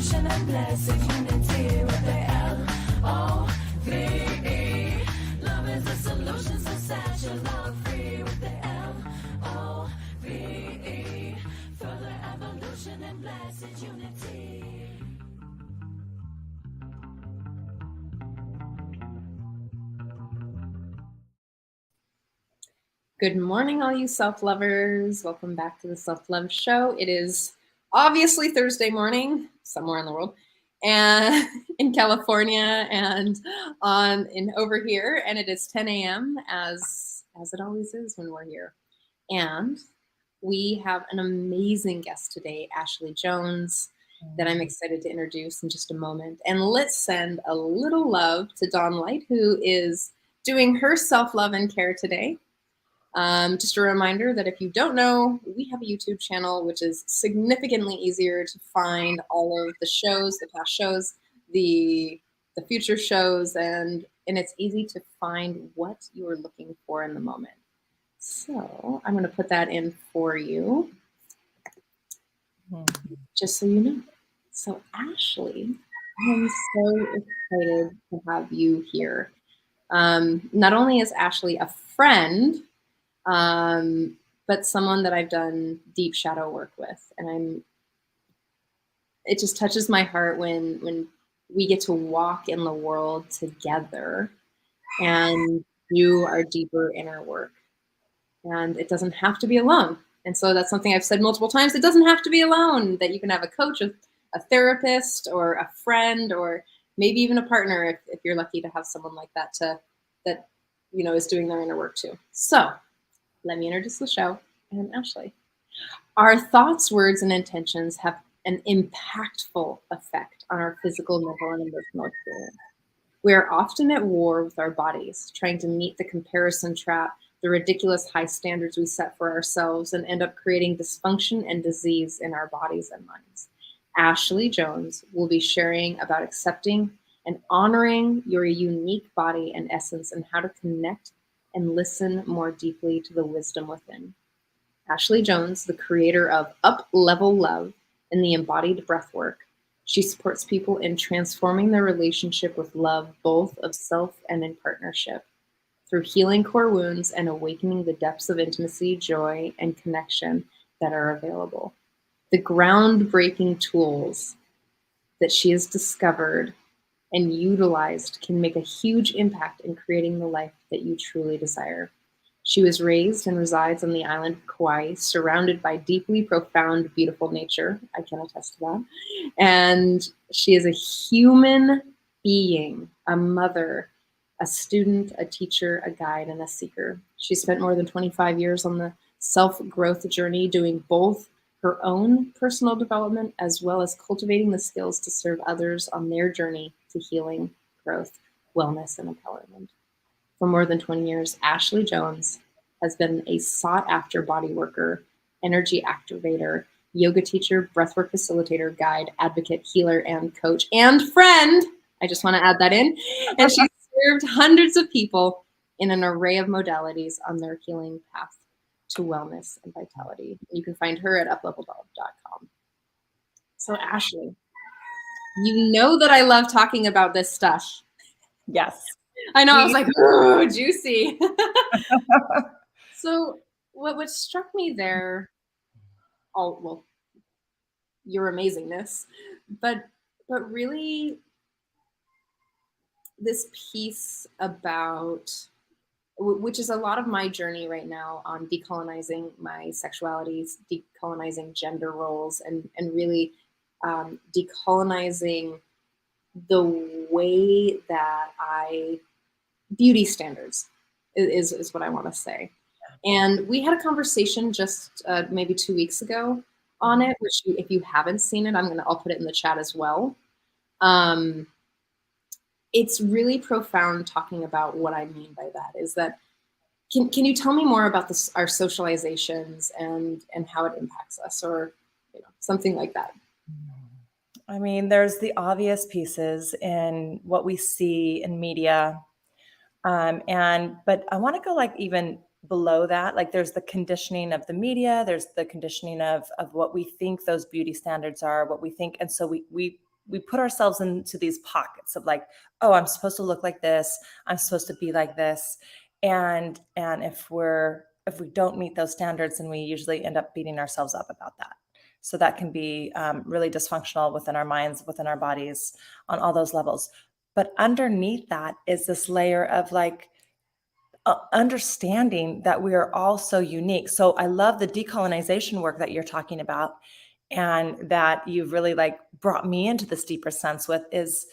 evolution and blessed unity with the L-O-V-E. Love is the solution, so set your love free with the L-O-V-E. Further evolution and blessed unity. Good morning, all you self-lovers. Welcome back to the Self-Love Show. It is obviously Thursday morning, somewhere in the world, and in California and over here, and it is 10 a.m. as it always is when we're here. And we have an amazing guest today, Ashley Jones, that I'm excited to introduce in just a moment. And let's send a little love to Dawn Light, who is doing her self-love and care today. Just a reminder that if you don't know, we have a YouTube channel, which is significantly easier to find all of the shows, the past shows, the future shows, and it's easy to find what you are looking for in the moment. So I'm going to put that in for you, just so you know. So Ashley, I'm so excited to have you here. Not only is Ashley a friend, but someone that I've done deep shadow work with, and it just touches my heart when we get to walk in the world together and do our deeper inner work. And it doesn't have to be alone. And so that's something I've said multiple times. It doesn't have to be alone, that you can have a coach, a therapist, or a friend, or maybe even a partner if you're lucky to have someone like that that is doing their inner work too. So let me introduce the show and Ashley. Our thoughts, words, and intentions have an impactful effect on our physical, mental, and emotional experience. We are often at war with our bodies, trying to meet the comparison trap, the ridiculous high standards we set for ourselves, and end up creating dysfunction and disease in our bodies and minds. Ashley Jones will be sharing about accepting and honoring your unique body and essence, and how to connect and listen more deeply to the wisdom within. Ashley Jones, the creator of Up Level Love and the Embodied Breathwork, she supports people in transforming their relationship with love, both of self and in partnership, through healing core wounds and awakening the depths of intimacy, joy, and connection that are available. The groundbreaking tools that she has discovered and utilized can make a huge impact in creating the life that you truly desire. She was raised and resides on the island of Kauai, surrounded by deeply profound, beautiful nature. I can attest to that. And she is a human being, a mother, a student, a teacher, a guide, and a seeker. She spent more than 25 years on the self-growth journey, doing both her own personal development as well as cultivating the skills to serve others on their journey to healing, growth, wellness, and empowerment. For more than 20 years, Ashley Jones has been a sought-after body worker, energy activator, yoga teacher, breathwork facilitator, guide, advocate, healer, and coach, and friend. I just want to add that in. And she's served hundreds of people in an array of modalities on their healing path to wellness and vitality. You can find her at upleveldog.com. So Ashley, you know that I love talking about this stuff. Yes. I know, I was like, oh, juicy. So what struck me there, your amazingness, but really this piece about, which is a lot of my journey right now on decolonizing my sexuality, decolonizing gender roles, and really decolonizing the way that beauty standards is what I want to say. And we had a conversation just maybe 2 weeks ago on it, which if you haven't seen it, I'll put it in the chat as well. It's really profound talking about what I mean by that. Is that, can you tell me more about our socializations and how it impacts us, or something like that? I mean, there's the obvious pieces in what we see in media, but I want to go like even below that. Like there's the conditioning of the media, there's the conditioning of what we think those beauty standards are, what we think, and so we we put ourselves into these pockets of like, oh, I'm supposed to look like this, I'm supposed to be like this. And if we don't meet those standards, then we usually end up beating ourselves up about that. So that can be really dysfunctional within our minds, within our bodies, on all those levels. But underneath that is this layer of like understanding that we are all so unique. So I love the decolonization work that you're talking about, and that you've really like brought me into this deeper sense with is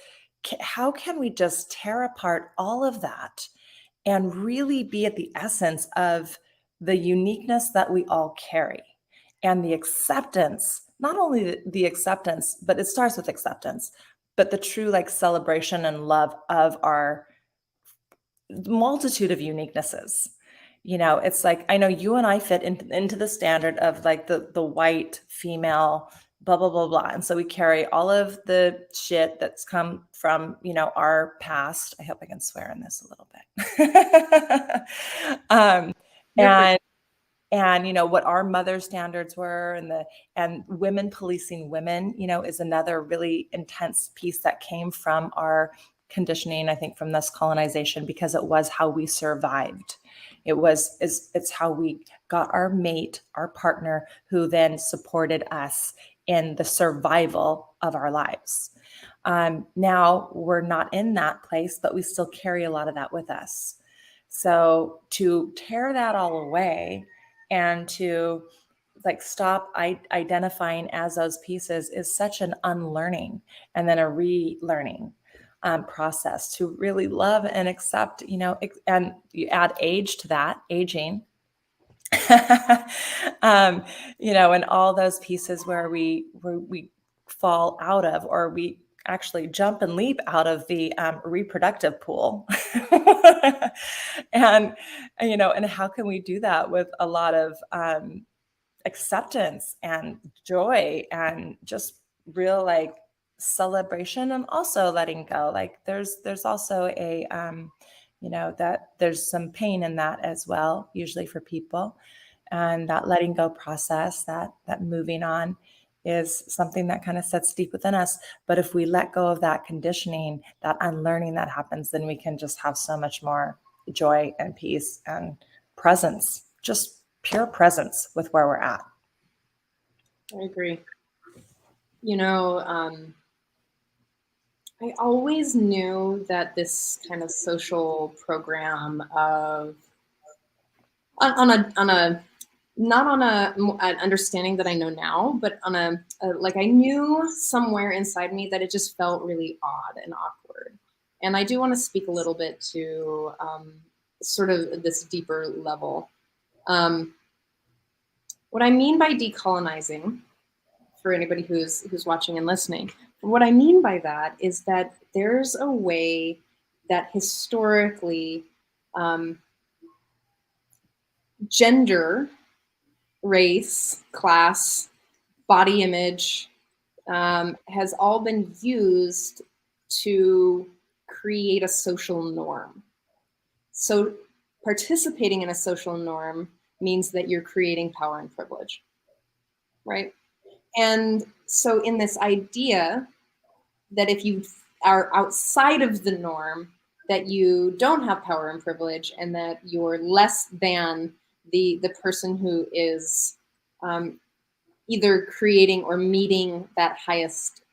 how can we just tear apart all of that and really be at the essence of the uniqueness that we all carry, and the acceptance, not only the acceptance, but it starts with acceptance, but the true like celebration and love of our multitude of uniquenesses. It's like, I know you and I fit into the standard of like the white female, blah, blah, blah, blah. And so we carry all of the shit that's come from, our past. I hope I can swear in this a little bit. You're free. And what our mother standards were, and women policing women, is another really intense piece that came from our conditioning, I think, from this colonization, because it was how we survived. It's how we got our mate, our partner, who then supported us in the survival of our lives. Now we're not in that place, but we still carry a lot of that with us. So to tear that all away and to like stop identifying as those pieces is such an unlearning and then a relearning process to really love and accept, and you add age to that, aging, and all those pieces where we fall out of, or we actually jump and leap out of the reproductive pool. And how can we do that with a lot of acceptance and joy and just real like celebration, and also letting go. Like there's also a that there's some pain in that as well, usually for people. And that letting go process, that moving on, is something that kind of sits deep within us. But if we let go of that conditioning, that unlearning that happens, then we can just have so much more joy and peace and presence, just pure presence with where we're at. I agree. I always knew that this kind of social program of on a not on an understanding that I know now, but on a like I knew somewhere inside me that it just felt really odd and awkward. And I do want to speak a little bit to sort of this deeper level. What I mean by decolonizing, for anybody who's watching and listening, what I mean by that is that there's a way that historically gender, race, class, body image has all been used to create a social norm. So participating in a social norm means that you're creating power and privilege, right? And so in this idea that if you are outside of the norm, that you don't have power and privilege, and that you're less than the person who is either creating or meeting that highest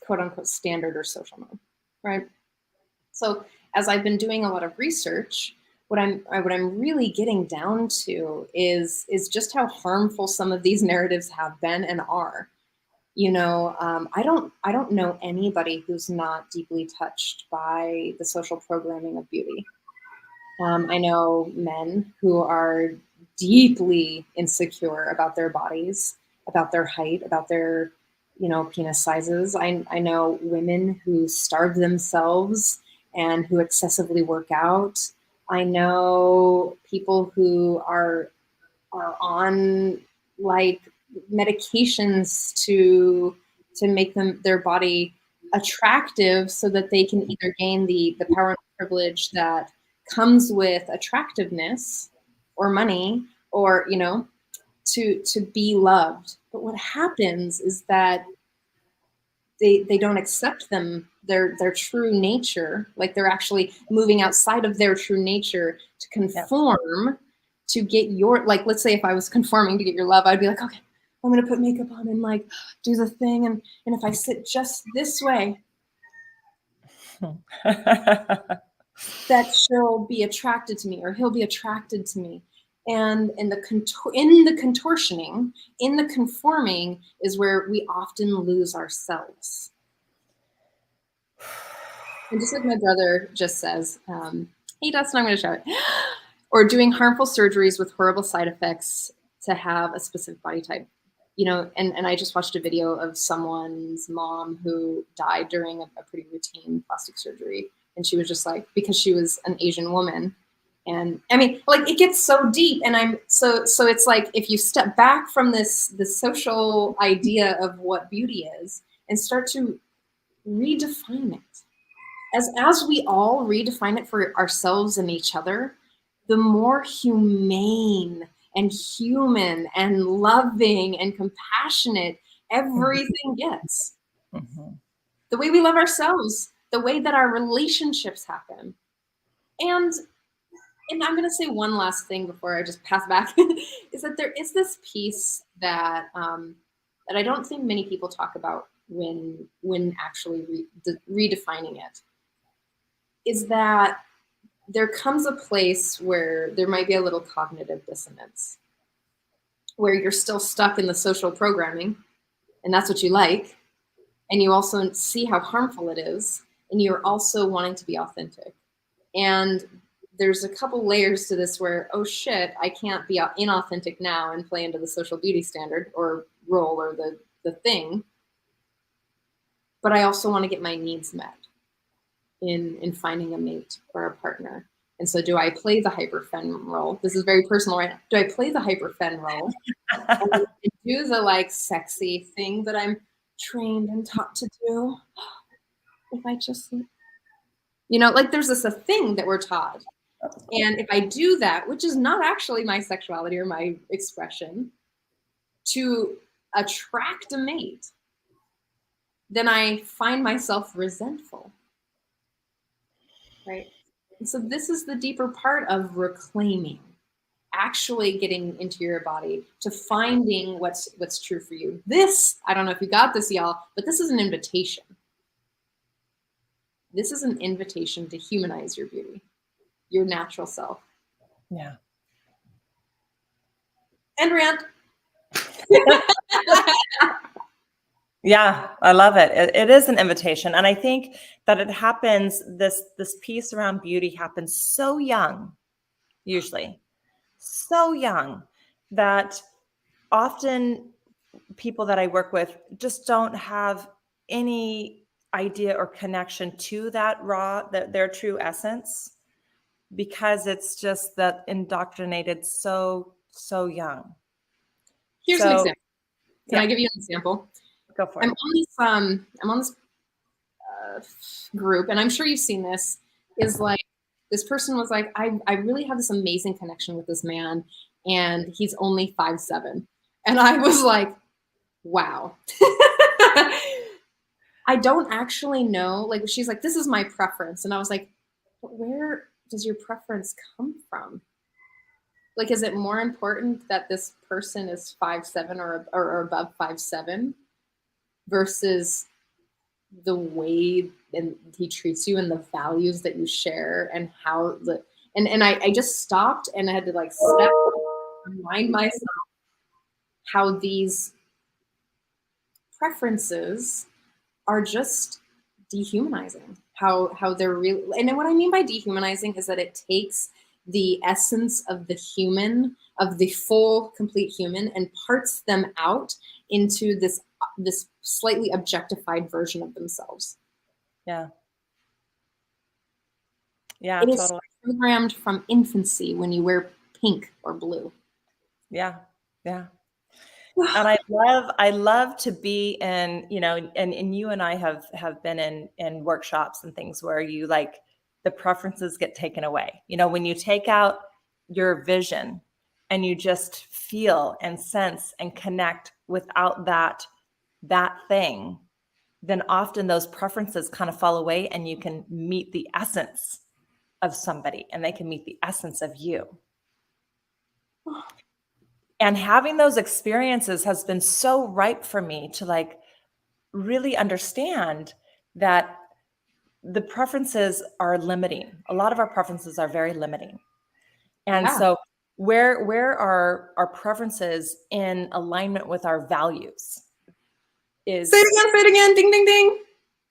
quote unquote standard or social norm, right? So as I've been doing a lot of research, what I'm really getting down to is just how harmful some of these narratives have been and are. I don't know anybody who's not deeply touched by the social programming of beauty. I know men who are deeply insecure about their bodies, about their height, about their, penis sizes. I know women who starve themselves and who excessively work out. I know people who are on like medications to make their body attractive so that they can either gain the power and privilege that comes with attractiveness or money, or to be loved. But what happens is that they don't accept their true nature, like they're actually moving outside of their true nature to conform to get your, like, let's say if I was conforming to get your love, I'd be like, okay, I'm gonna put makeup on and like do the thing, and if I sit just this way, that she'll be attracted to me or he'll be attracted to me. And in the contortioning, in the conforming is where we often lose ourselves. And just like my brother just says, hey, Dustin, I'm going to show it. Or doing harmful surgeries with horrible side effects to have a specific body type. You know, and I just watched a video of someone's mom who died during a pretty routine plastic surgery. And she was just like, because she was an Asian woman. And I mean, like, it gets so deep. And so it's like, if you step back from this social idea of what beauty is and start to redefine it, as we all redefine it for ourselves and each other, the more humane and human and loving and compassionate everything gets. Mm-hmm. The way we love ourselves, the way that our relationships happen. And I'm going to say one last thing before I just pass back, is that there is this piece that that I don't think many people talk about when actually redefining it, is that there comes a place where there might be a little cognitive dissonance, where you're still stuck in the social programming, and that's what you like, and you also see how harmful it is, and you're also wanting to be authentic. And there's a couple layers to this where, oh shit, I can't be inauthentic now and play into the social beauty standard or role or the thing, but I also want to get my needs met in finding a mate or a partner. And so do I play the hyper-fem role? This is very personal right now. Do I play the hyper-fem role and do the like sexy thing that I'm trained and taught to do? If I just, you know, like there's a thing that we're taught. And if I do that, which is not actually my sexuality or my expression, to attract a mate, then I find myself resentful. Right? And so this is the deeper part of reclaiming, actually getting into your body to finding what's true for you. This, I don't know if you got this, y'all, but this is an invitation. This is an invitation to humanize your beauty, your natural self. Yeah. And rant. Yeah, I love it. It is an invitation. And I think that it happens, this piece around beauty happens so young, usually, so young, that often people that I work with just don't have any idea or connection to that their true essence, because it's just that indoctrinated so young. Here's an example. Can I give you an example? Go for it. I'm on this group, and I'm sure you've seen this, is like, this person was like, I really have this amazing connection with this man, and he's only 5'7". And I was like, wow. I don't actually know. Like, she's like, this is my preference. And I was like, but where does your preference come from? Like, is it more important that this person is 5'7" or above 5'7" versus the way and he treats you and the values that you share and how and I just stopped and I had to like step and remind myself how these preferences are just dehumanizing, how they're real. And what I mean by dehumanizing is that it takes the essence of the human, of the full complete human, and parts them out into this slightly objectified version of themselves. Yeah. Yeah, It is totally. programmed from infancy when you wear pink or blue. Yeah. Yeah. And I love to be in, you know, and you and I have been in workshops and things where you like the preferences get taken away. You know, when you take out your vision and you just feel and sense and connect without that thing, then often those preferences kind of fall away and you can meet the essence of somebody and they can meet the essence of you. And having those experiences has been so ripe for me to like really understand that the preferences are limiting. A lot of our preferences are very limiting. And Yeah. so where are our preferences in alignment with our values? Say it again, ding, ding, ding.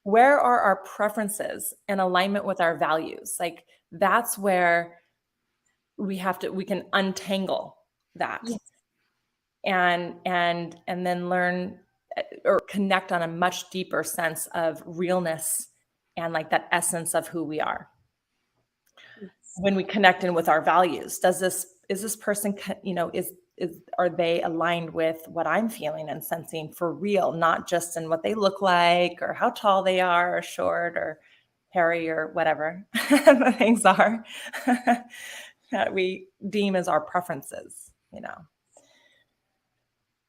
Where are our preferences in alignment with our values? Like that's where we can untangle that. Yes. And then learn or connect on a much deeper sense of realness and like that essence of who we are. Yes. When we connect in with our values, is this person, are they aligned with what I'm feeling and sensing for real, not just in what they look like or how tall they are or short or hairy or whatever the things are that we deem as our preferences,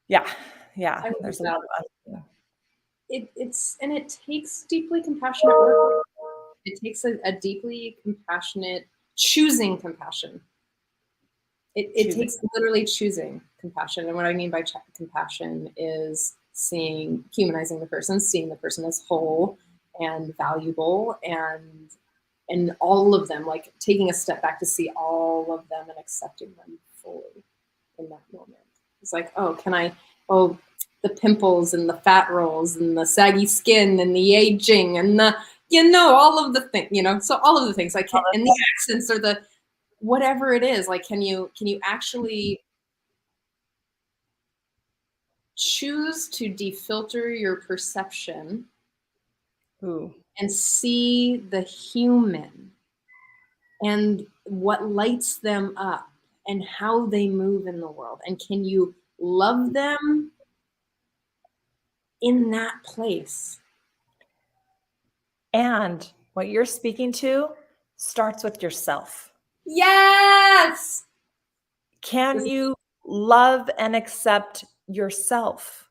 Yeah. I love There's a that. lot of It takes deeply compassionate work. It takes a deeply compassionate choosing compassion. It choosing. takes literally choosing compassion. And what I mean by compassion is humanizing the person, seeing the person as whole and valuable and all of them, like taking a step back to see all of them and accepting them fully in that moment. It's like, the pimples and the fat rolls and the saggy skin and the aging and all of the things, so all of the things like, and the accents or the, whatever it is, like, can you actually choose to defilter your perception Ooh. and see the human and what lights them up and how they move in the world? And can you love them in that place? And what you're speaking to starts with yourself. Yes! Can you love and accept yourself?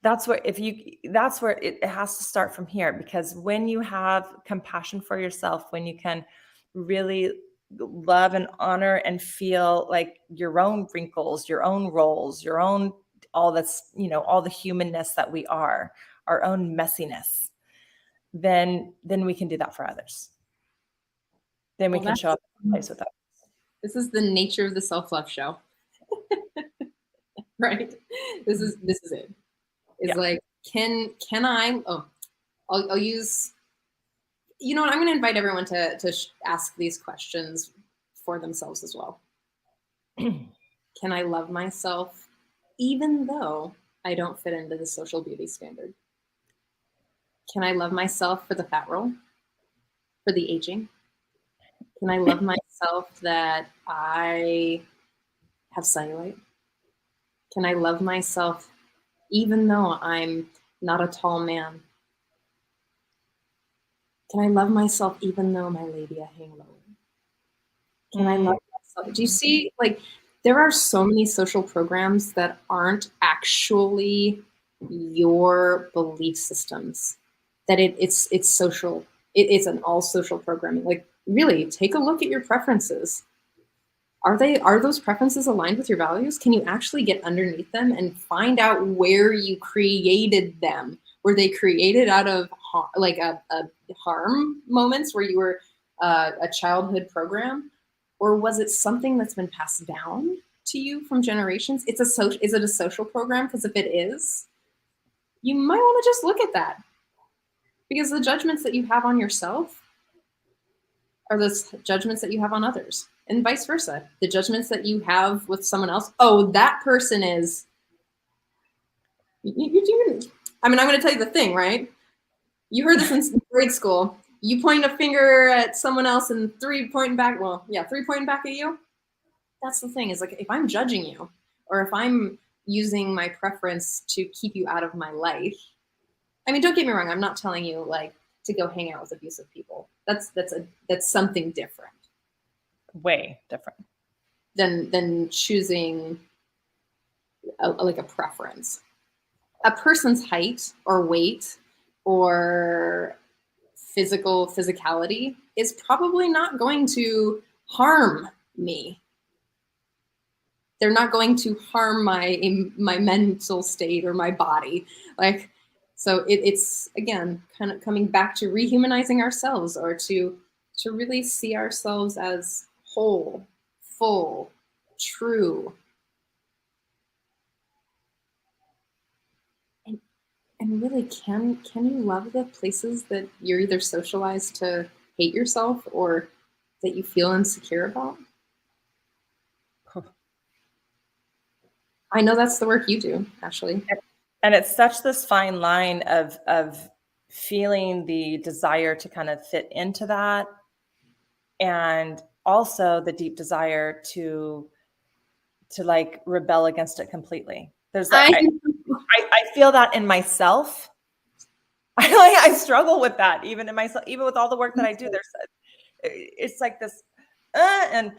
That's where it has to start from here, because when you have compassion for yourself, when you can really love and honor and feel like your own wrinkles, your own rolls, your own, all that's, all the humanness that we are, our own messiness, then we can do that for others. Then we can show up in place with others. This is the nature of the self-love show. Right? This is it. It's like, can I, I'll use, you know what, I'm going to invite everyone to ask these questions for themselves as well. Can I love myself even though I don't fit into the social beauty standard? Can I love myself for the fat roll, for the aging? Can I love myself that I have cellulite? Can I love myself even though I'm not a tall man? Can I love myself even though my labia hang lower? Can I love myself? Do you see, like, there are so many social programs that aren't actually your belief systems, that it's social. It's an all social programming. Like, really, take a look at your preferences. Are those preferences aligned with your values? Can you actually get underneath them and find out where you created them? Were they created out of like a harm moments where you were a childhood program? Or was it something that's been passed down to you from generations? Is it a social program? Because if it is, you might want to just look at that. Because the judgments that you have on yourself are the judgments that you have on others. And vice versa. The judgments that you have with someone else, that person is, I mean, I'm going to tell you the thing, right? You heard this in grade school. You point a finger at someone else and three pointing back at you. That's the thing, is like, if I'm judging you, or if I'm using my preference to keep you out of my life, I mean, don't get me wrong, I'm not telling you like to go hang out with abusive people. That's something different. Way different than choosing like a preference. A person's height or weight or physicality is probably not going to harm me. They're not going to harm my mental state or my body. Like, so it's again kind of coming back to rehumanizing ourselves, or to really see ourselves as whole, full, true. And really, can you love the places that you're either socialized to hate yourself or that you feel insecure about? I know that's the work you do, Ashley. And it's such this fine line of feeling the desire to kind of fit into that, and also the deep desire to like rebel against it completely. There's like I feel that in myself. I struggle with that even in myself, even with all the work that I do. It's like this and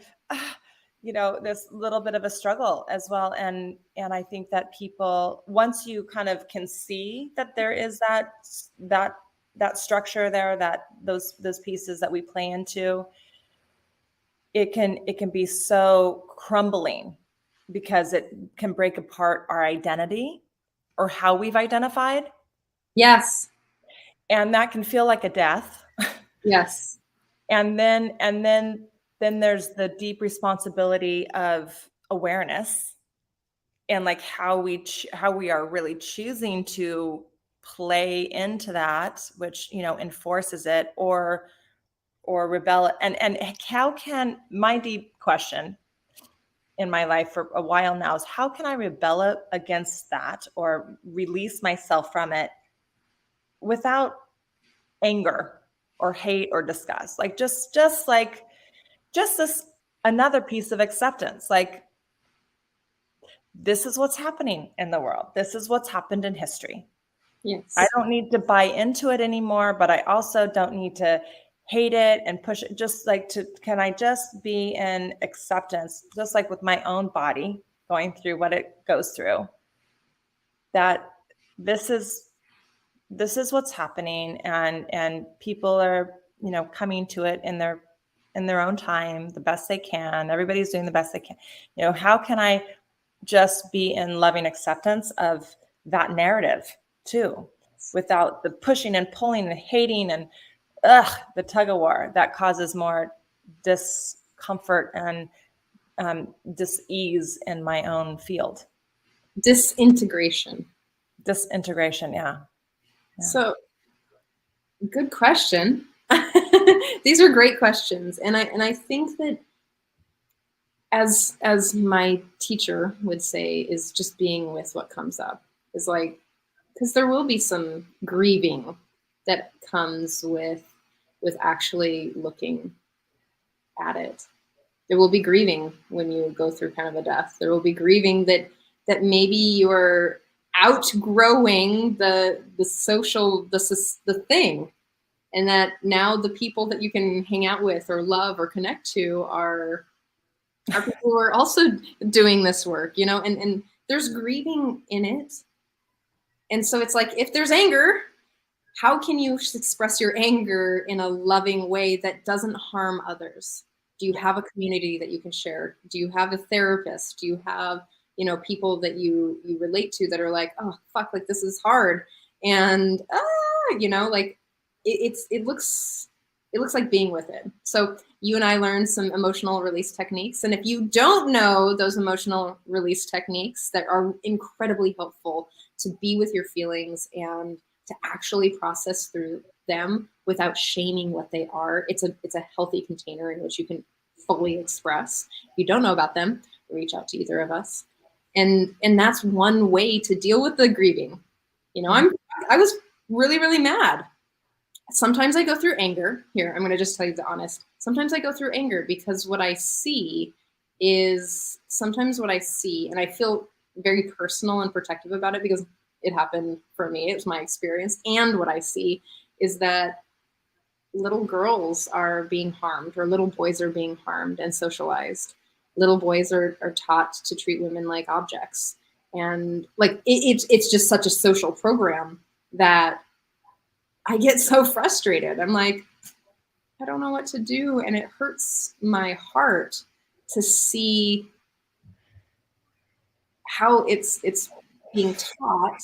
you know, this little bit of a struggle as well. And I think that people, once you kind of can see that there is that structure there, that those pieces that we play into, it can be so crumbling, because it can break apart our identity or how we've identified. Yes. And that can feel like a death. Yes. And then there's the deep responsibility of awareness, and like how we are really choosing to play into that, which, you know, enforces it or rebel. And how can, my deep question in my life for a while now is, how can I rebel against that or release myself from it without anger or hate or disgust? Like just this another piece of acceptance. Like, this is what's happening in the world. This is what's happened in history. Yes. I don't need to buy into it anymore, but I also don't need to hate it and push it. Just like can I just be in acceptance, just like with my own body going through what it goes through, that this is what's happening, and people are, you know, coming to it in their own time, the best they can. Everybody's doing the best they can. You know, how can I just be in loving acceptance of that narrative too, without the pushing and pulling and hating and the tug of war that causes more discomfort and dis-ease in my own field. Disintegration. Yeah. So, good question. These are great questions, and I think that, as my teacher would say, is just being with what comes up. Is like, because there will be some grieving that comes with actually looking at it. There will be grieving when you go through kind of a death. There will be grieving that maybe you're outgrowing the social the thing, and that now the people that you can hang out with or love or connect to are people who are also doing this work, you know, and there's grieving in it. And so it's like, if there's anger, how can you express your anger in a loving way that doesn't harm others? Do you have a community that you can share? Do you have a therapist? Do you have, you know, people that you relate to that are like, oh fuck, like this is hard, and you know, like it looks like being with it. So you and I learned some emotional release techniques, and if you don't know those emotional release techniques that are incredibly helpful to be with your feelings and to actually process through them without shaming what they are, it's a healthy container in which you can fully express. If you don't know about them, reach out to either of us. And that's one way to deal with the grieving. You know, I was really, really mad. Sometimes I go through anger. Here, I'm going to just tell you the honest. Sometimes I go through anger because what I see is sometimes what I see, and I feel very personal and protective about it because it happened for me. It was my experience. And what I see is that little girls are being harmed, or little boys are being harmed and socialized. Little boys are taught to treat women like objects. And like, it's just such a social program that I get so frustrated. I'm like, I don't know what to do. And it hurts my heart to see how it's being taught,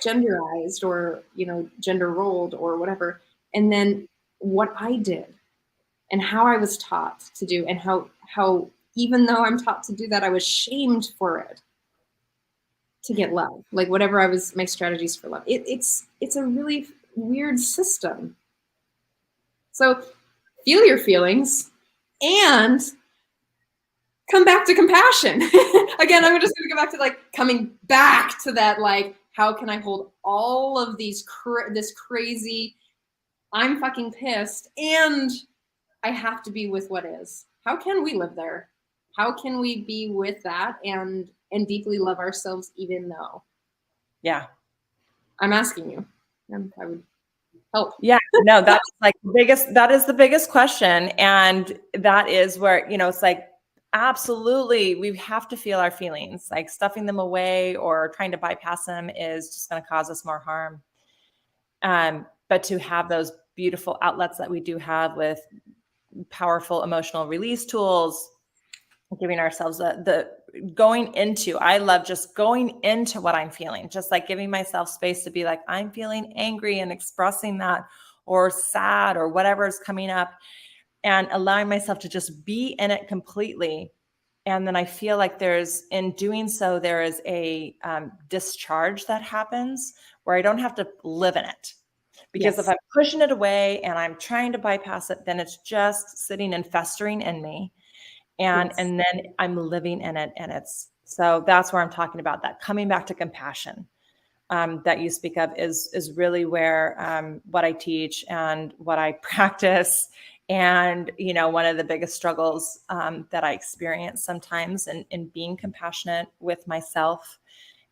genderized, or, you know, gender rolled or whatever. And then what I did and how I was taught to do, and how even though I'm taught to do that, I was shamed for it to get love. Like whatever I was, my strategies for love. It's a really weird system. So feel your feelings and come back to compassion. Again, I'm just going to go back to like coming back to that, like, how can I hold all of these, this crazy, I'm fucking pissed and I have to be with what is. How can we live there? How can we be with that and deeply love ourselves even though? Yeah. I'm asking you. And I would help. Yeah, no, that's like that is the biggest question. And that is where, you know, it's like, absolutely, we have to feel our feelings. Like stuffing them away or trying to bypass them is just going to cause us more harm. But to have those beautiful outlets that we do have with powerful emotional release tools, giving ourselves the going into, I love just going into what I'm feeling, just like giving myself space to be like, I'm feeling angry and expressing that, or sad, or whatever is coming up, and allowing myself to just be in it completely. And then I feel like in doing so, there is a discharge that happens where I don't have to live in it. Because if I'm pushing it away and I'm trying to bypass it, then it's just sitting and festering in me. And then I'm living in it. And so that's where I'm talking about that coming back to compassion that you speak of is really where what I teach and what I practice. And, you know, one of the biggest struggles that I experience sometimes in being compassionate with myself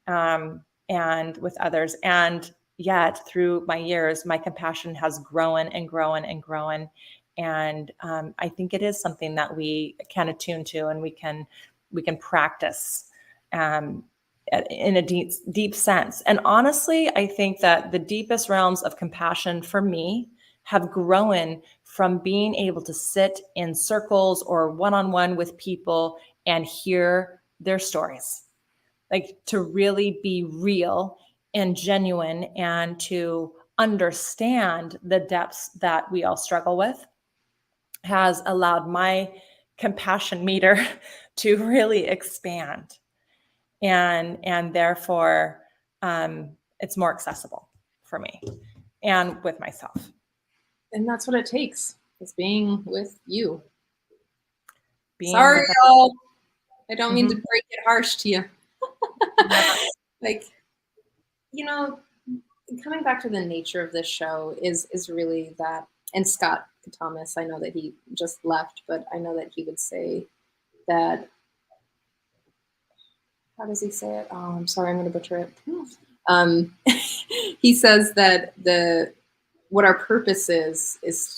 and with others. And yet through my years, my compassion has grown and grown and grown. And I think it is something that we can attune to, and we can practice in a deep sense. And honestly, I think that the deepest realms of compassion for me have grown from being able to sit in circles or one-on-one with people and hear their stories, like to really be real and genuine and to understand the depths that we all struggle with, has allowed my compassion meter to really expand. And therefore, it's more accessible for me and with myself. And that's what it takes, is being with you. Sorry, y'all. I don't mean to break it harsh to you. Like, you know, coming back to the nature of this show is really that, and Scott Thomas, I know that he just left, but I know that he would say that, how does he say it? Oh, I'm sorry, I'm going to butcher it. He says that what our purpose is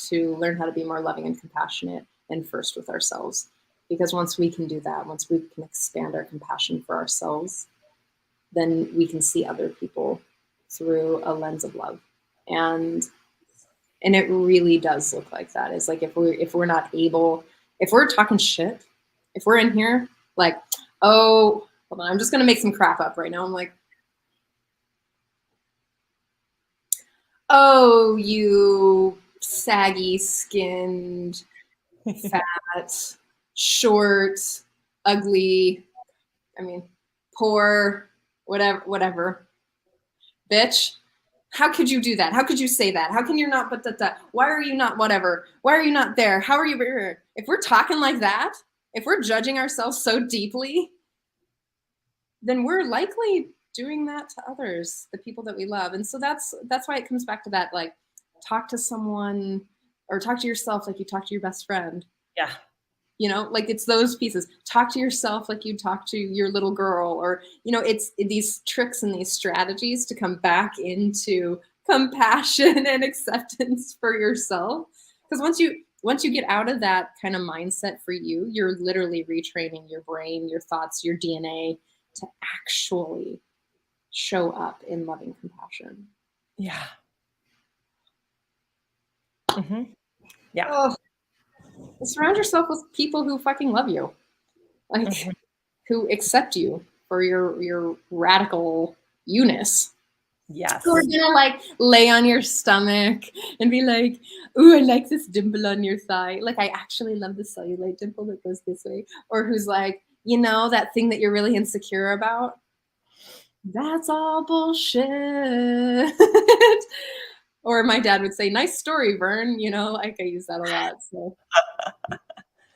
to learn how to be more loving and compassionate, and first with ourselves. Because once we can do that, once we can expand our compassion for ourselves, then we can see other people through a lens of love. And it really does look like that. It's like if we're not able, if we're talking shit, if we're in here like, oh, hold on, I'm just gonna make some crap up right now. I'm like, oh, you saggy skinned, fat, short, ugly, I mean, poor, whatever, bitch. How could you do that? How could you say that? How can you not, why are you not whatever? Why are you not there? How are you? If we're talking like that, if we're judging ourselves so deeply, then we're likely doing that to others, the people that we love. And so that's why it comes back to that, like, talk to someone or talk to yourself like you talk to your best friend. Yeah. You know, like it's those pieces. Talk to yourself like you talk to your little girl, or, you know, it's these tricks and these strategies to come back into compassion and acceptance for yourself. Because once you get out of that kind of mindset for you, you're literally retraining your brain, your thoughts, your DNA to actually show up in loving compassion. Yeah. Yeah. Oh, surround yourself with people who fucking love you, like who accept you for your radical you-ness. Yes. Who are gonna like lay on your stomach and be like, "Ooh, I like this dimple on your thigh. Like, I actually love the cellulite dimple that goes this way." Or who's like, you know, that thing that you're really insecure about. That's all bullshit. Or my dad would say, "Nice story, Vern." You know, like I use that a lot. So,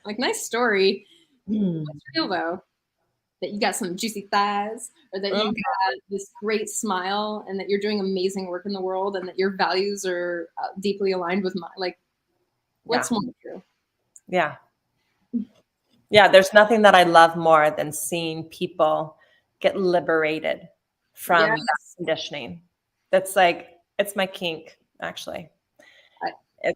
like, nice story. What's real though? That you got some juicy thighs, or that you got this great smile, and that you're doing amazing work in the world, and that your values are deeply aligned with mine. Like, what's more true? Yeah. Yeah. There's nothing that I love more than seeing people get liberated from Yes. that conditioning. That's like, it's my kink, actually. I-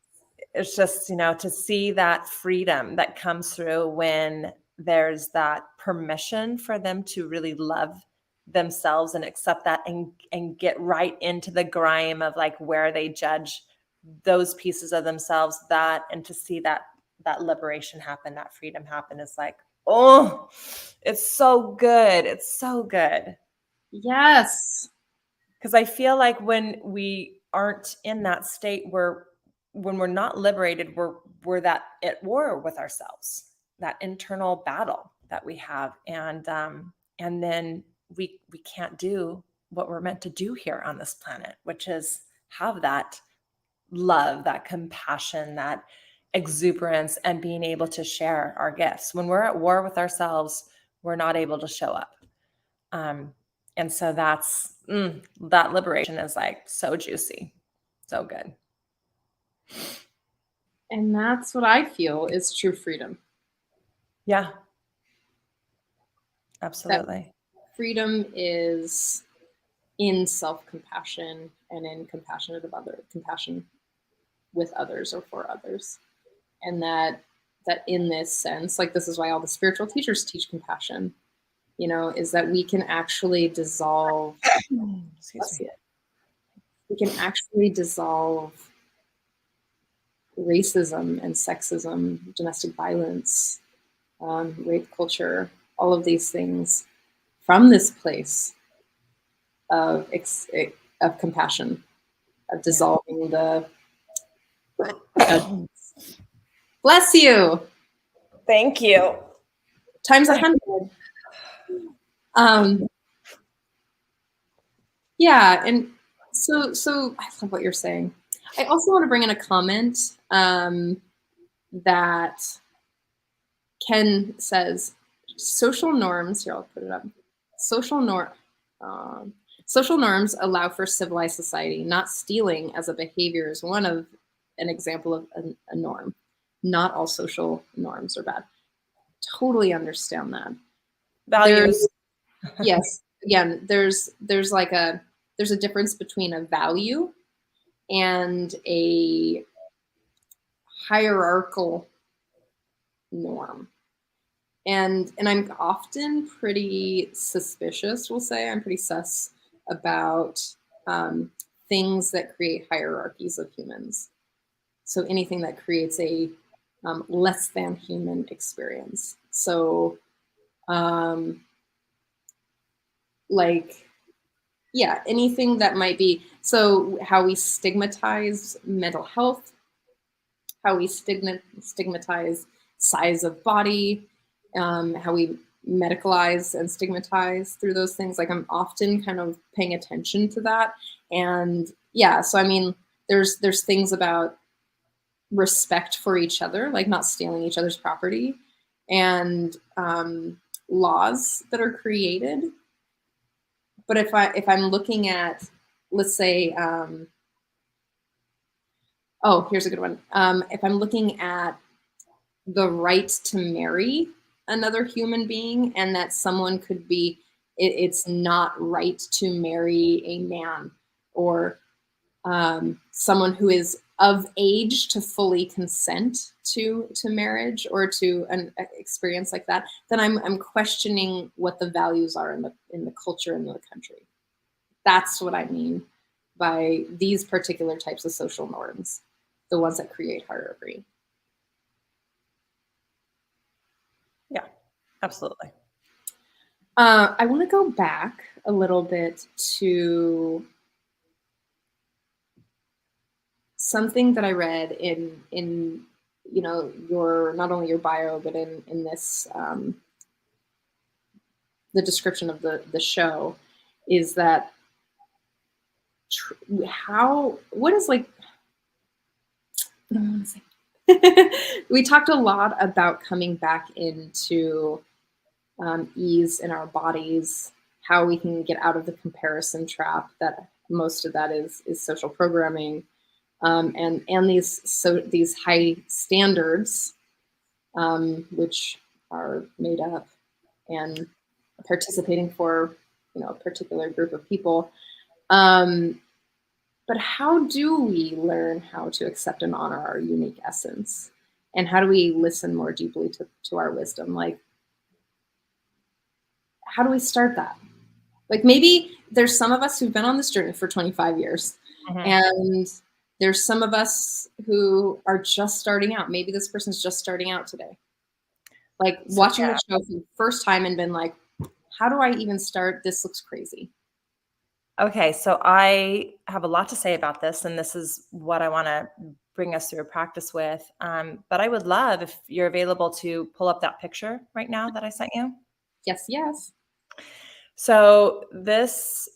It's just, you know, to see that freedom that comes through when there's that permission for them to really love themselves and accept that, and get right into the grime of like where they judge those pieces of themselves, that, and to see that liberation happen, that freedom happen, is like, oh, it's so good. It's so good. Yes. Because I feel like when we aren't in that state, when we're not liberated, we're that at war with ourselves, that internal battle that we have, and then we can't do what we're meant to do here on this planet, which is have that love, that compassion, that exuberance, and being able to share our gifts. When we're at war with ourselves, we're not able to show up. And so that's that liberation is like so juicy, so good. And that's what I feel is true freedom. Yeah, That absolutely. freedom is in self-compassion and in compassion with others or for others. And that in this sense, like, this is why all the spiritual teachers teach compassion, you know, is that we can actually dissolve Excuse me. we can actually dissolve racism and sexism, domestic violence, rape culture, all of these things from this place of compassion, of dissolving the judgments. Bless you. Thank you. Times 100. Yeah, and so I love what you're saying. I also want to bring in a comment that Ken says, social norms. Here, I'll put it up. Social social norms allow for civilized society. Not stealing as a behavior is an example of a norm. Not all social norms are bad. Totally understand that. Values. Yes. Again, there's a difference between a value and a hierarchical norm. And I'm often pretty suspicious, we'll say. I'm pretty sus about things that create hierarchies of humans. So anything that creates a less than human experience. So like, yeah, anything that might be, so how we stigmatize mental health, how we stigmatize size of body, how we medicalize and stigmatize through those things. Like, I'm often kind of paying attention to that. And yeah, so I mean, there's things about respect for each other, like not stealing each other's property, and laws that are created. But if I'm looking at, let's say, oh, here's a good one. If I'm looking at the right to marry another human being, and that someone could be, it's not right to marry a man, or someone who is of age to fully consent to marriage or to an experience like that, then I'm questioning what the values are in the culture and the country. That's what I mean by these particular types of social norms. the ones that create heart rate. Yeah, absolutely. I want to go back a little bit to something that I read in your, not only your bio, but in this the description of the show, is that what is like, I don't want to say. We talked a lot about coming back into ease in our bodies, how we can get out of the comparison trap that most of that is social programming, and these high standards, which are made up and participating for a particular group of people. But how do we learn how to accept and honor our unique essence? And how do we listen more deeply to our wisdom? Like, how do we start that? Like, maybe there's some of us who've been on this journey for 25 years, Mhm. and there's some of us who are just starting out. Maybe this person's just starting out today, like So, watching yeah. the show for the first time and been like, how do I even start? This looks crazy. Okay, so I have a lot to say about this, and this is what I want to bring us through a practice with. But I would love if you're available to pull up that picture right now that I sent you. Yes, yes. So this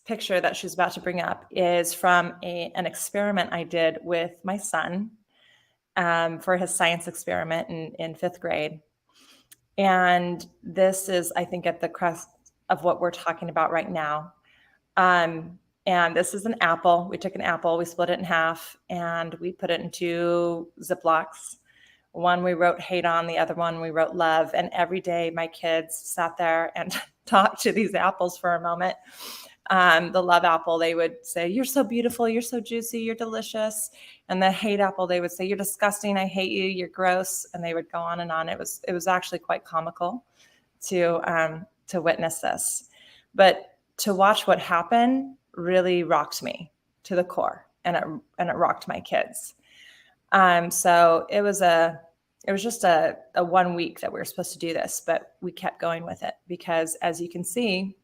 picture that she's about to bring up is from an experiment I did with my son for his science experiment in fifth grade. And this is, I think, at the crust of what we're talking about right now. And this is an apple. We took an apple, we split it in half, and we put it into Ziplocs. One we wrote hate on, the other one we wrote love. And every day my kids sat there and talked to these apples for a moment. The love apple, they would say, "You're so beautiful, you're so juicy, you're delicious." And the hate apple, they would say, "You're disgusting, I hate you, you're gross." And they would go on and on. It was actually quite comical to witness this. But to watch what happened really rocked me to the core, and it rocked my kids. So it was just a 1 week that we were supposed to do this, but we kept going with it because, as you can see,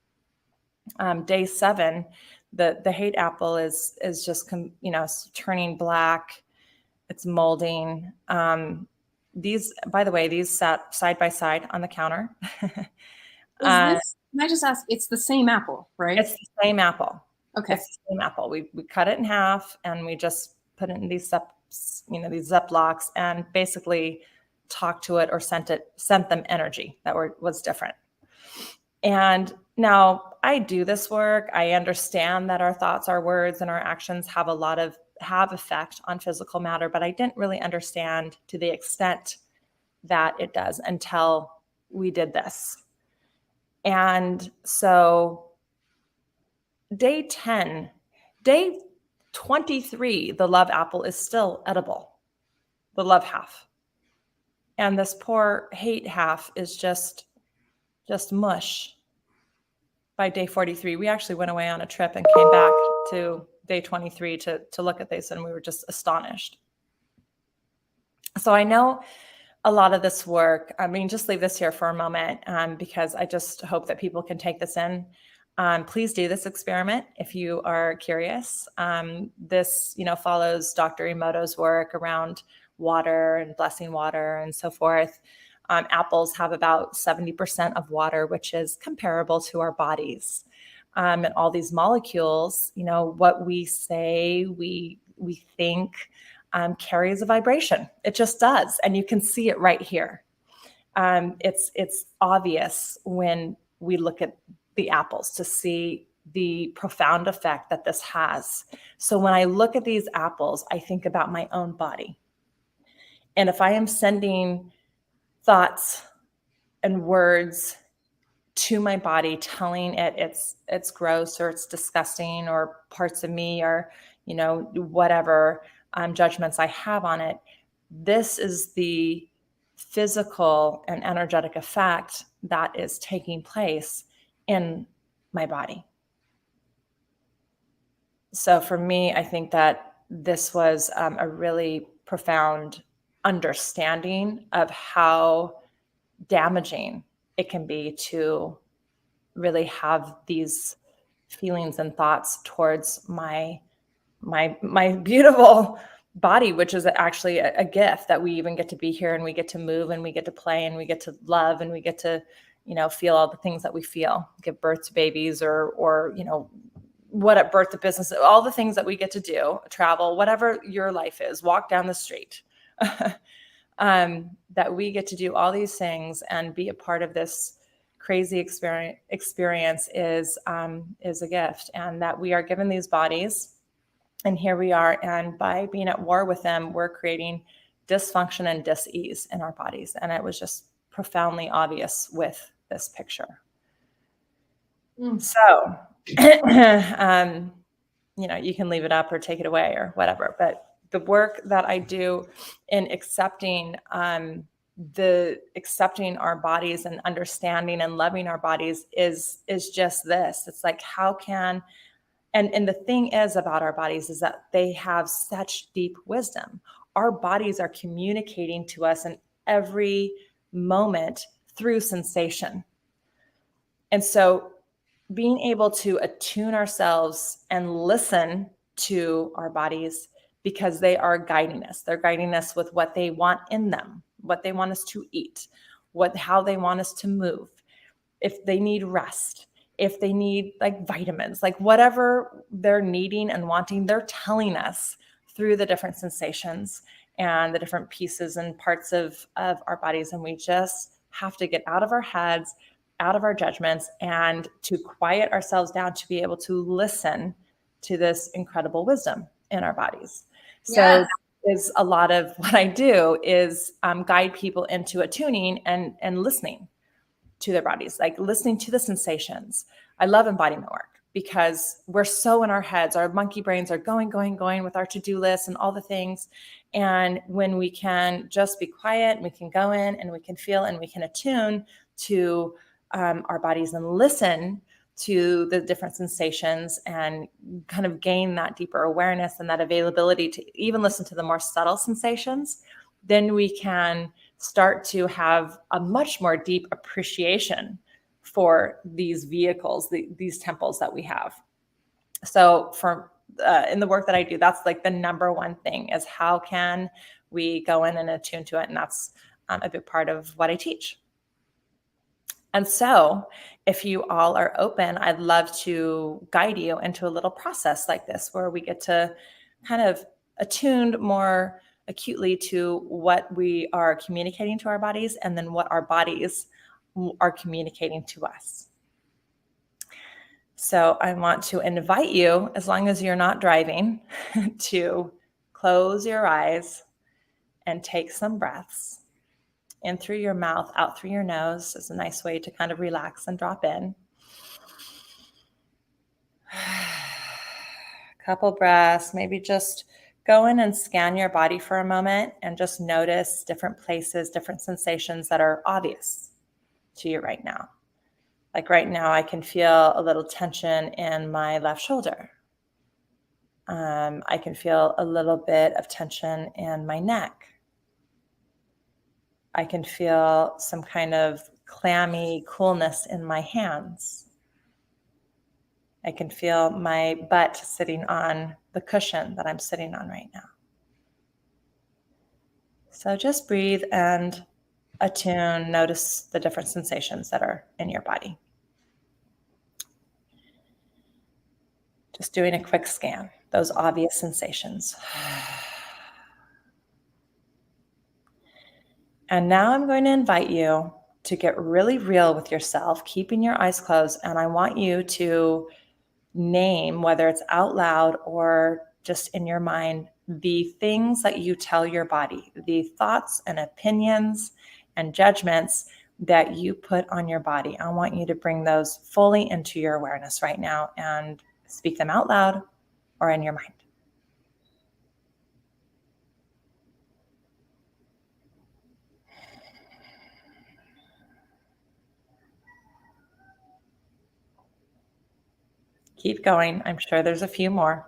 day 7, the hate apple is just turning black. It's molding. These, by the way, these sat side by side on the counter. Is this, can I just ask, it's the same apple, right? It's the same apple. Okay. It's the same apple. We cut it in half and we just put it in these these Ziplocs, and basically talked to it or sent them energy that was different. And now I do this work. I understand that our thoughts, our words, and our actions have effect on physical matter, but I didn't really understand to the extent that it does until we did this. And so day 10, day 23, the love apple is still edible, the love half. And this poor hate half is just mush. By day 43, we actually went away on a trip and came back to day 23 to look at this, and we were just astonished. So I know a lot of this work, I mean, just leave this here for a moment because I just hope that people can take this in. Please do this experiment if you are curious. This, follows Dr. Emoto's work around water and blessing water and so forth. Apples have about 70% of water, which is comparable to our bodies. And all these molecules, what we say, we think, carries a vibration. It just does, and you can see it right here. It's obvious when we look at the apples to see the profound effect that this has. So when I look at these apples, I think about my own body. And if I am sending thoughts and words to my body telling it it's gross or it's disgusting or parts of me or whatever judgments I have on it, this is the physical and energetic effect that is taking place in my body. So for me, I think that this was a really profound understanding of how damaging it can be to really have these feelings and thoughts towards my beautiful body, which is actually a gift that we even get to be here, and we get to move, and we get to play, and we get to love, and we get to, feel all the things that we feel, give birth to babies, or what at birth to business, all the things that we get to do, travel, whatever your life is, walk down the street. That we get to do all these things and be a part of this crazy experience is a gift, and that we are given these bodies, and here we are, and by being at war with them, we're creating dysfunction and dis-ease in our bodies. And it was just profoundly obvious with this picture. So you can leave it up or take it away or whatever, but the work that I do in accepting our bodies and understanding and loving our bodies is just this. It's like, how can, and the thing is about our bodies is that they have such deep wisdom. Our bodies are communicating to us in every moment through sensation. And so being able to attune ourselves and listen to our bodies, because they are guiding us. They're guiding us with what they want in them, what they want us to eat, how they want us to move, if they need rest, if they need like vitamins, like whatever they're needing and wanting, they're telling us through the different sensations and the different pieces and parts of our bodies. And we just have to get out of our heads, out of our judgments, and to quiet ourselves down to be able to listen to this incredible wisdom in our bodies. So Yes. is a lot of what I do is guide people into attuning and listening to their bodies, like listening to the sensations. I love embodiment work because we're so in our heads. Our monkey brains are going with our to-do list and all the things. And when we can just be quiet, we can go in and we can feel and we can attune to our bodies and listen to the different sensations and kind of gain that deeper awareness and that availability to even listen to the more subtle sensations, then we can start to have a much more deep appreciation for these vehicles, these temples that we have. So in the work that I do, that's like the number one thing is how can we go in and attune to it? And that's a big part of what I teach. And so if you all are open, I'd love to guide you into a little process like this where we get to kind of attuned more acutely to what we are communicating to our bodies and then what our bodies are communicating to us. So I want to invite you, as long as you're not driving, to close your eyes and take some breaths. In through your mouth, out through your nose is a nice way to kind of relax and drop in. Couple breaths, maybe just go in and scan your body for a moment and just notice different places, different sensations that are obvious to you right now. Like right now, I can feel a little tension in my left shoulder. I can feel a little bit of tension in my neck. I can feel some kind of clammy coolness in my hands. I can feel my butt sitting on the cushion that I'm sitting on right now. So just breathe and attune, notice the different sensations that are in your body. Just doing a quick scan, those obvious sensations. And now I'm going to invite you to get really real with yourself, keeping your eyes closed. And I want you to name, whether it's out loud or just in your mind, the things that you tell your body, the thoughts and opinions and judgments that you put on your body. I want you to bring those fully into your awareness right now and speak them out loud or in your mind. Keep going. I'm sure there's a few more.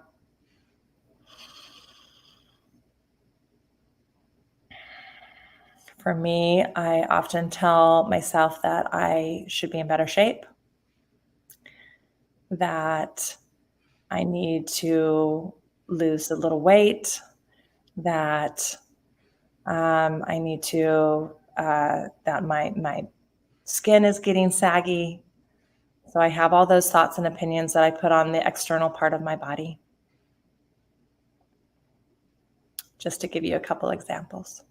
For me, I often tell myself that I should be in better shape, that I need to lose a little weight, that I need to, that my skin is getting saggy. So I have all those thoughts and opinions that I put on the external part of my body, just to give you a couple examples.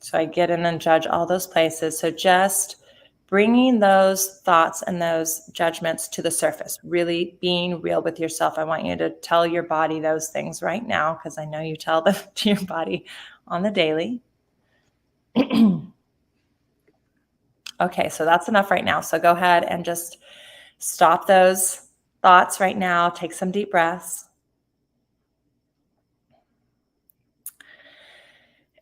So I get in and judge all those places. So just bringing those thoughts and those judgments to the surface, really being real with yourself. I want you to tell your body those things right now, because I know you tell them to your body on the daily. Okay, so that's enough right now. So go ahead and just stop those thoughts right now. Take some deep breaths.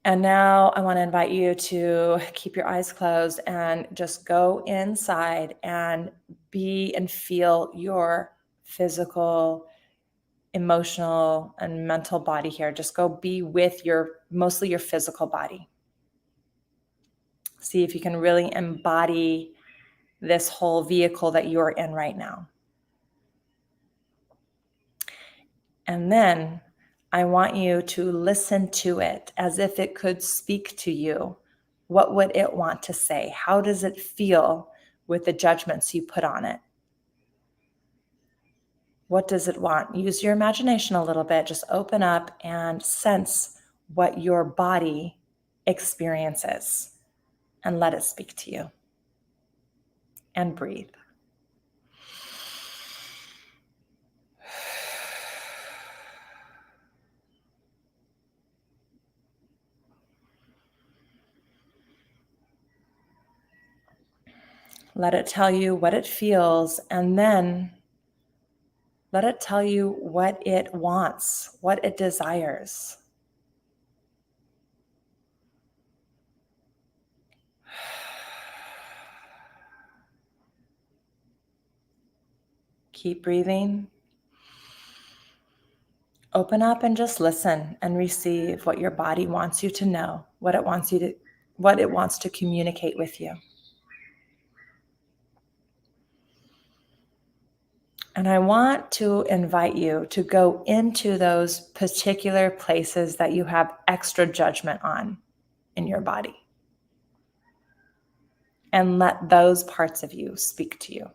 And now I want to invite you to keep your eyes closed and just go inside and be and feel your physical, emotional, and mental body here. Just go be with mostly your physical body. See if you can really embody this whole vehicle that you're in right now. And then I want you to listen to it as if it could speak to you. What would it want to say? How does it feel with the judgments you put on it? What does it want? Use your imagination a little bit. Just open up and sense what your body experiences and let it speak to you. And breathe. Let it tell you what it feels, and then let it tell you what it wants, what it desires. Keep breathing. Open up and just listen and receive what your body wants you to know, what it wants to communicate with you. And I want to invite you to go into those particular places that you have extra judgment on in your body. And let those parts of you speak to you.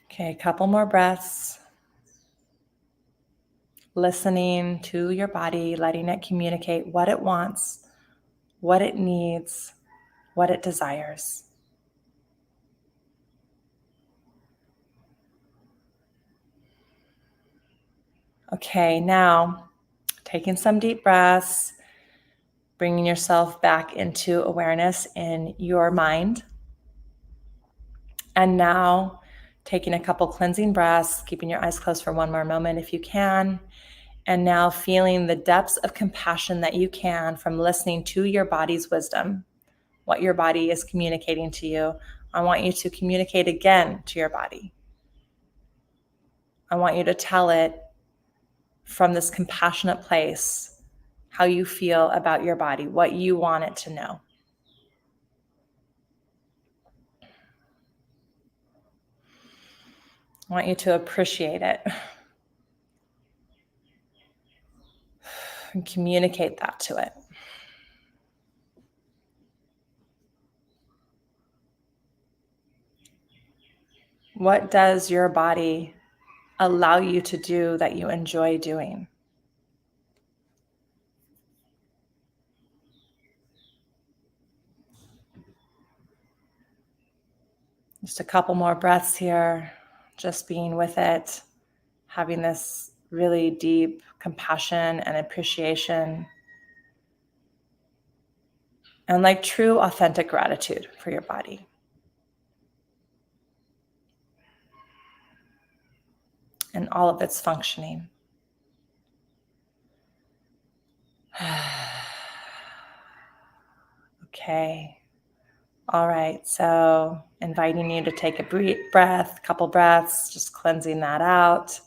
Okay, a couple more breaths. Listening to your body, letting it communicate what it wants, what it needs, what it desires. Okay, now taking some deep breaths, bringing yourself back into awareness in your mind. And now taking a couple cleansing breaths, keeping your eyes closed for one more moment if you can. And now feeling the depths of compassion that you can from listening to your body's wisdom, what your body is communicating to you. I want you to communicate again to your body. I want you to tell it from this compassionate place how you feel about your body, what you want it to know. I want you to appreciate it and communicate that to it. What does your body allow you to do that you enjoy doing? Just a couple more breaths here, just being with it, having this really deep compassion and appreciation, and like true, authentic gratitude for your body. And all of its functioning. Okay. All right. So inviting you to take a breath, couple breaths, just cleansing that out,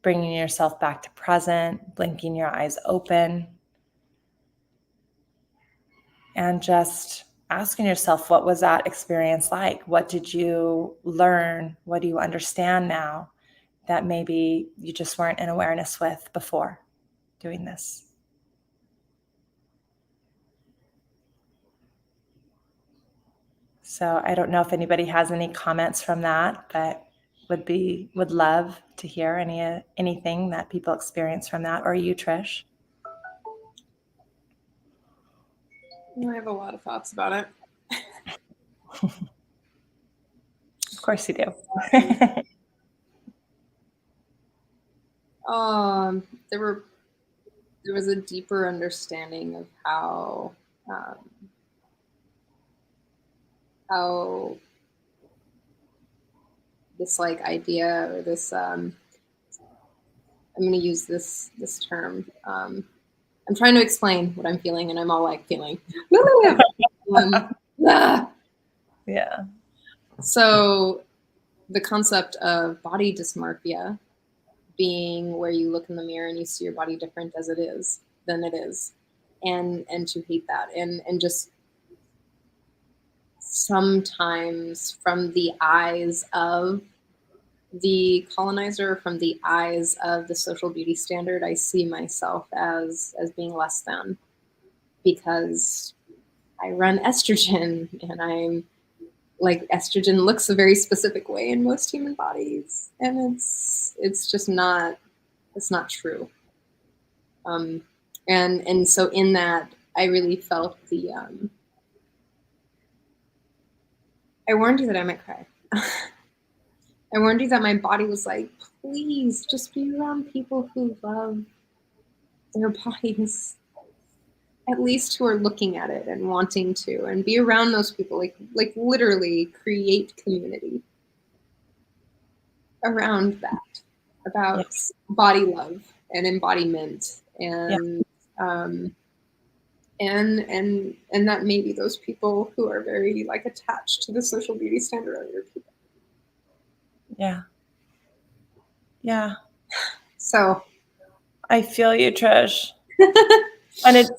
bringing yourself back to present, blinking your eyes open, and just asking yourself, what was that experience like? What did you learn? What do you understand now that maybe you just weren't in awareness with before doing this? So I don't know if anybody has any comments from that, but would love to hear anything that people experience from that, or you, Trish. I have a lot of thoughts about it. Of course you do. There was a deeper understanding of how this like idea or this I'm going to use this term. I'm trying to explain what I'm feeling, and I'm all like feeling. Yeah. So the concept of body dysmorphia being where you look in the mirror and you see your body different as it is than it is, and to hate that, and just sometimes from the eyes of the colonizer, from the eyes of the social beauty standard, I see myself as being less than, because I run estrogen, and I'm like, estrogen looks a very specific way in most human bodies, and it's just not, it's not true. And so in that, I really felt the I warned you that I might cry. I warned you that my body was like, please just be around people who love their bodies, at least who are looking at it and wanting to, and be around those people, like literally create community around that, about body love and embodiment, and and that maybe those people who are very like attached to the social beauty standard are your people. Yeah. So I feel you, Trish. And it,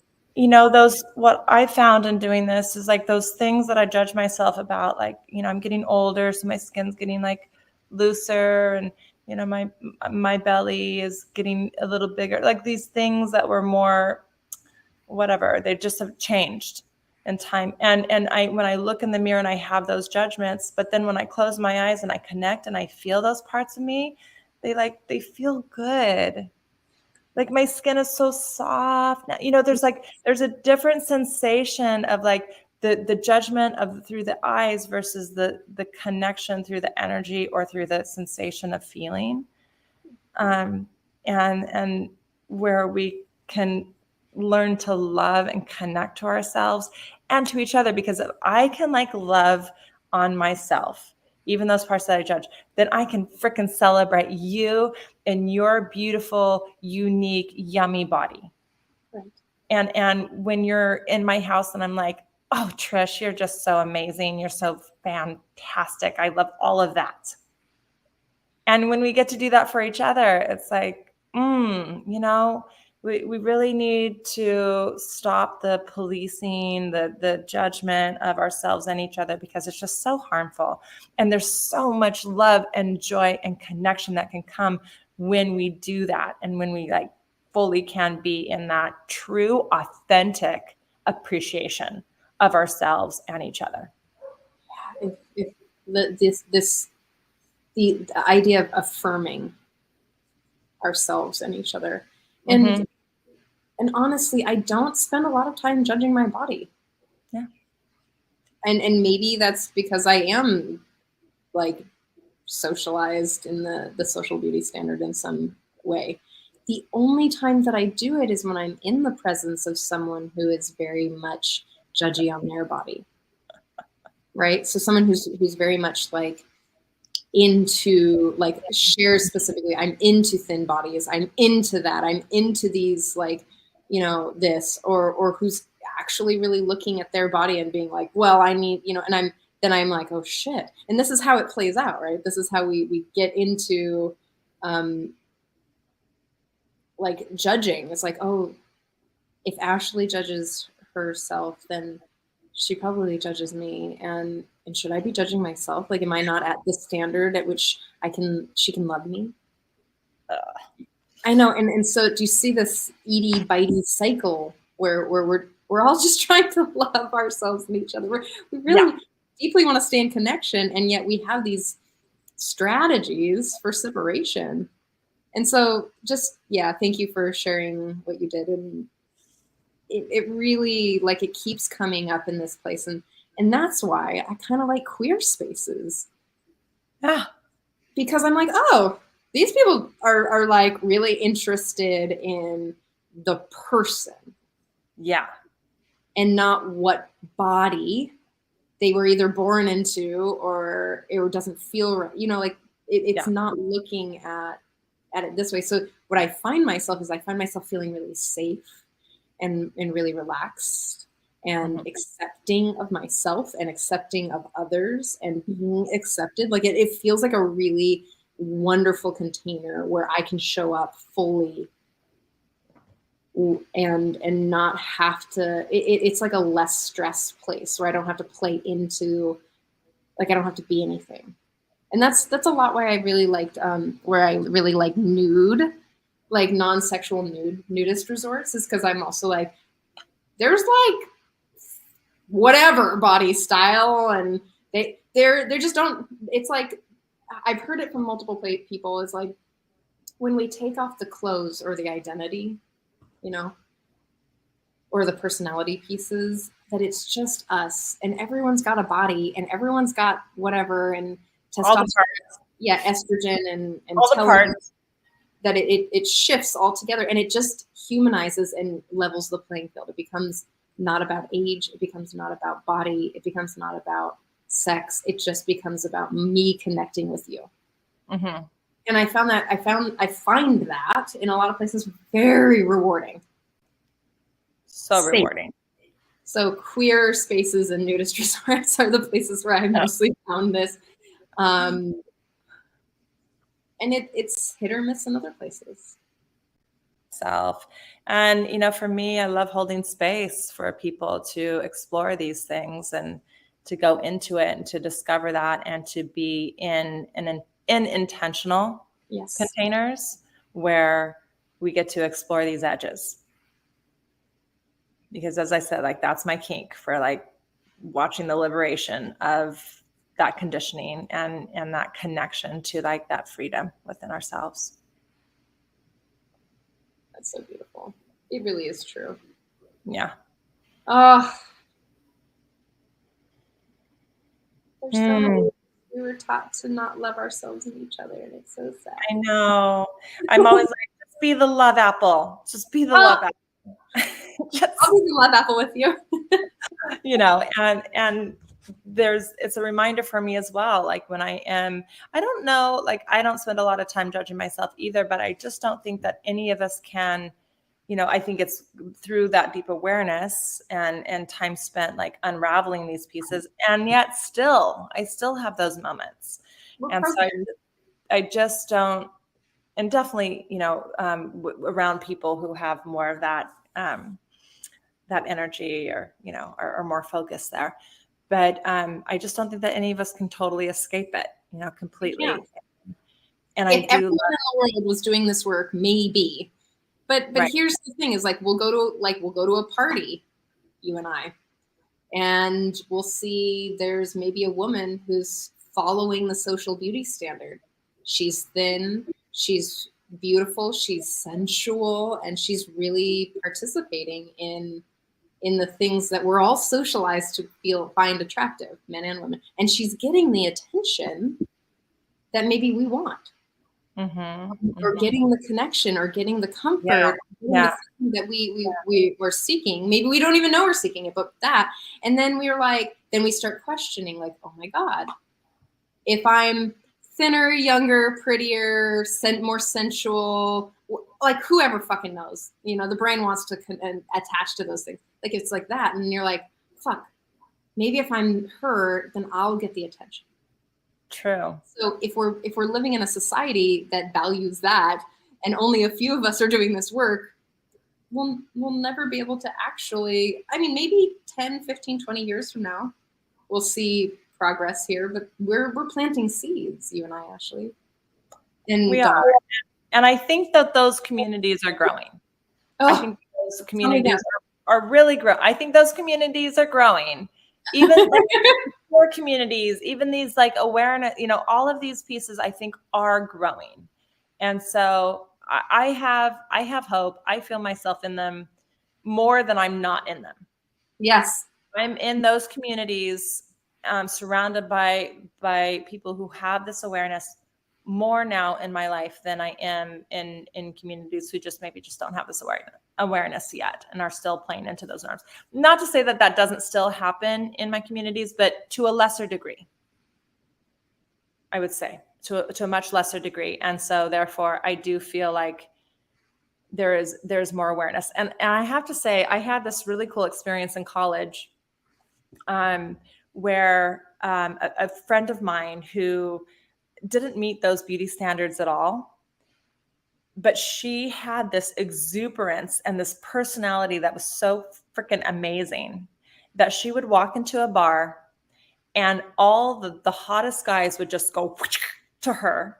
what I found in doing this is like those things that I judge myself about, like, I'm getting older, so my skin's getting like looser, and, my belly is getting a little bigger, like these things that were more, whatever, they just have changed in time. And when I look in the mirror and I have those judgments, but then when I close my eyes and I connect and I feel those parts of me, they feel good. Like my skin is so soft now. There's a different sensation of like the judgment of through the eyes versus the connection through the energy or through the sensation of feeling. And where we can learn to love and connect to ourselves and to each other, because if I can like love on myself, even those parts that I judge, then I can freaking celebrate you and your beautiful, unique, yummy body. right. And when you're in my house and I'm like, oh, Trish, you're just so amazing. You're so fantastic. I love all of that. And when we get to do that for each other, it's like, we really need to stop the policing, the judgment of ourselves and each other, because it's just so harmful. And there's so much love and joy and connection that can come when we do that, and when we like fully can be in that true, authentic appreciation of ourselves and each other. If the idea of affirming ourselves and each other, and honestly, I don't spend a lot of time judging my body. Yeah. And maybe that's because I am like socialized in the social beauty standard in some way. The only time that I do it is when I'm in the presence of someone who is very much judgy on their body. Right? So someone who's very much like into like shares specifically, I'm into thin bodies, I'm into that, I'm into these like, this, or who's actually really looking at their body and being like, well, I need, and I'm like, oh shit. And this is how it plays out, right? This is how we get into like judging. It's like, oh, if Ashley judges herself, then she probably judges me. And should I be judging myself? Like, am I not at the standard at which she can love me? I know. And so do you see this eaty bitey cycle where we're all just trying to love ourselves and each other? We really deeply want to stay in connection, and yet we have these strategies for separation. And so just, thank you for sharing what you did. And it really, like, it keeps coming up in this place. And that's why I kind of like queer spaces. Yeah. Because I'm like, oh, these people are like really interested in the person. Yeah. And not what body they were either born into or it doesn't feel right. Like it's not looking at it this way. So what I find myself feeling really safe and really relaxed and accepting of myself and accepting of others and being accepted. Like it feels like a really wonderful container where I can show up fully and not have to, it's like a less stressed place where I don't have to play into, like, I don't have to be anything. And that's a lot why I really liked, where I really like nude, like non-sexual nudist resorts, is because I'm also like, there's like whatever body style, and they're just don't, it's like, I've heard it from multiple people, is like when we take off the clothes or the identity, or the personality pieces, that it's just us and everyone's got a body and everyone's got whatever, and testosterone, estrogen and all the parts, that it shifts all together, and it just humanizes and levels the playing field. It becomes not about age. It becomes not about body. It becomes not about sex. It just becomes about me connecting with you. Mm-hmm. And I find that in a lot of places very rewarding. So rewarding. So queer spaces and nudist resorts are the places where I mostly found this. And it's hit or miss in other places. Self. And, for me, I love holding space for people to explore these things and to go into it and to discover that and to be in intentional containers where we get to explore these edges. Because as I said, like, that's my kink for like watching the liberation of that conditioning and that connection to like that freedom within ourselves. That's so beautiful. It really is true. Yeah. There's so many. We were taught to not love ourselves and each other, and it's so sad. I know. I'm always like, just be the love apple. Just be the love apple. I'll be the love apple with you. And it's a reminder for me as well. Like when I don't know, like I don't spend a lot of time judging myself either, but I just don't think that any of us can, I think it's through that deep awareness and time spent like unraveling these pieces. And yet I still have those moments. And so I just don't, and definitely, around people who have more of that, that energy or more focus there. But I just don't think that any of us can totally escape it, completely. Yeah. And if everyone in the world was doing this work, maybe. But here's the thing: is like we'll go to a party, you and I, and we'll see there's maybe a woman who's following the social beauty standard. She's thin, she's beautiful, she's sensual, and she's really participating in the things that we're all socialized to find attractive, men and women. And she's getting the attention that maybe we want. Or getting the connection or getting the comfort that we were seeking. Maybe we don't even know we're seeking it, but that. And then we start questioning, like, oh my God, if I'm thinner, younger, prettier, more sensual, like whoever fucking knows, the brain wants to attach to those things. Like it's like that. And you're like, fuck, maybe if I'm her, then I'll get the attention. True. So if we're living in a society that values that, and only a few of us are doing this work, we'll never be able to actually, I mean, maybe 10, 15, 20 years from now, we'll see progress here, but we're planting seeds, you and I, Ashley. And We are. And I think that those communities are growing. I think those communities are really growing. I think those communities are growing. Even like poor communities, even these like awareness, all of these pieces I think are growing. And so I have hope. I feel myself in them more than I'm not in them. Yes. I'm in those communities, surrounded by people who have this awareness more now in my life than I am in communities who maybe don't have this awareness yet and are still playing into those norms. Not to say that doesn't still happen in my communities, but to a lesser degree, I would say, to a much lesser degree. And so therefore I do feel like there's more awareness. And I have to say, I had this really cool experience in college, where a friend of mine who didn't meet those beauty standards at all, but she had this exuberance and this personality that was so freaking amazing that she would walk into a bar and all the hottest guys would just go to her.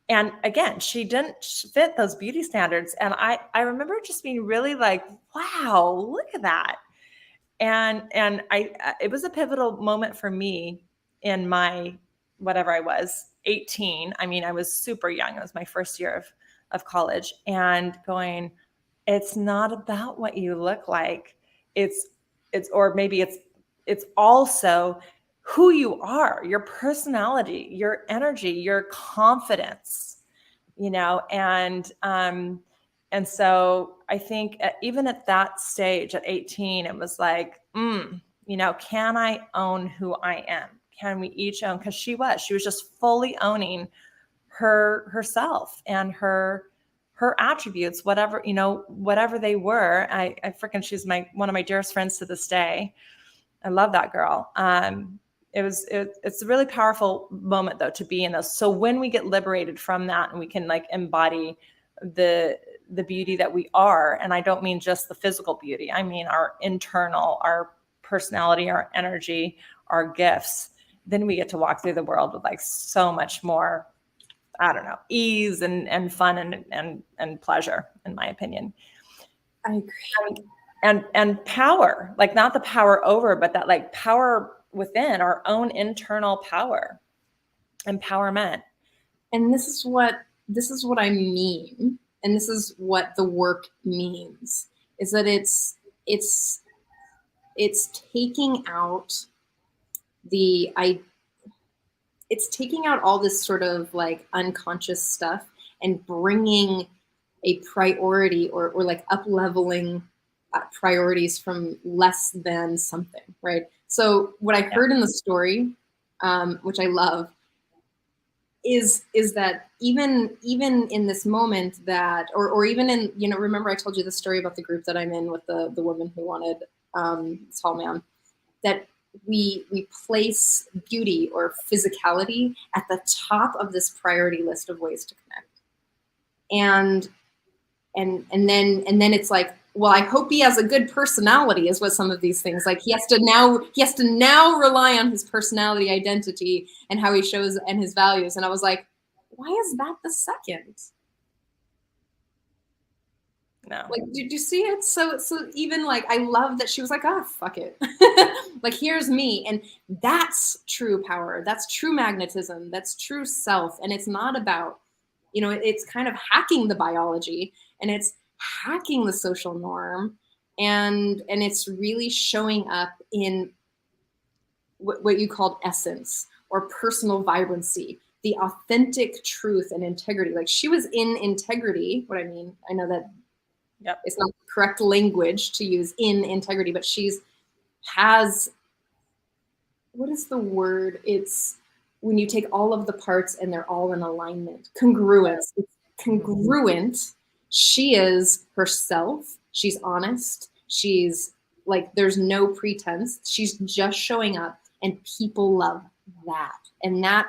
And again, she didn't fit those beauty standards. And I remember just being really like, wow, look at that. And it was a pivotal moment for me in my, whatever I was, 18. I mean, I was super young. It was my first year of college, and going, it's not about what you look like. Or maybe it's also who you are, your personality, your energy, your confidence, and so I think even at that stage at 18, it was like, can I own who I am? Can we each own? Because she was just fully owning herself and her attributes, whatever they were. I freaking, she's one of my dearest friends to this day. I love that girl. It's a really powerful moment though to be in those. So when we get liberated from that and we can like embody the beauty that we are, and I don't mean just the physical beauty, I mean our internal, our personality, our energy, our gifts, then we get to walk through the world with like so much more, I don't know, ease and fun and pleasure, in my opinion. I agree. And power, like not the power over, but that like power within our own internal power, empowerment. And this is what I mean. And this is what the work means, is that it's taking out it's taking out all this sort of like unconscious stuff and bringing a priority or like up leveling priorities from less than something, right? So what I heard in the story, which I love, is that even in this moment that, or even in, remember I told you the story about the group that I'm in with the woman who wanted tall man, that we place beauty or physicality at the top of this priority list of ways to connect. And then it's like, well, I hope he has a good personality, is what some of these things, like he has to now rely on his personality identity and how he shows and his values. And I was like, why is that the second? No. Like, did you see it? So even like, I love that she was like, oh, fuck it. Like, here's me. And that's true power. That's true magnetism. That's true self. And it's not about, it's kind of hacking the biology, and it's hacking the social norm, and it's really showing up in what you called essence or personal vibrancy, the authentic truth and integrity. Like, she was in integrity. What I mean, I know that it's not the correct language to use, in integrity, but has, what is the word? It's when you take all of the parts and they're all in alignment. Congruence. It's congruent. she is herself. She's honest. She's like, there's no pretense. She's just showing up, and people love that. And that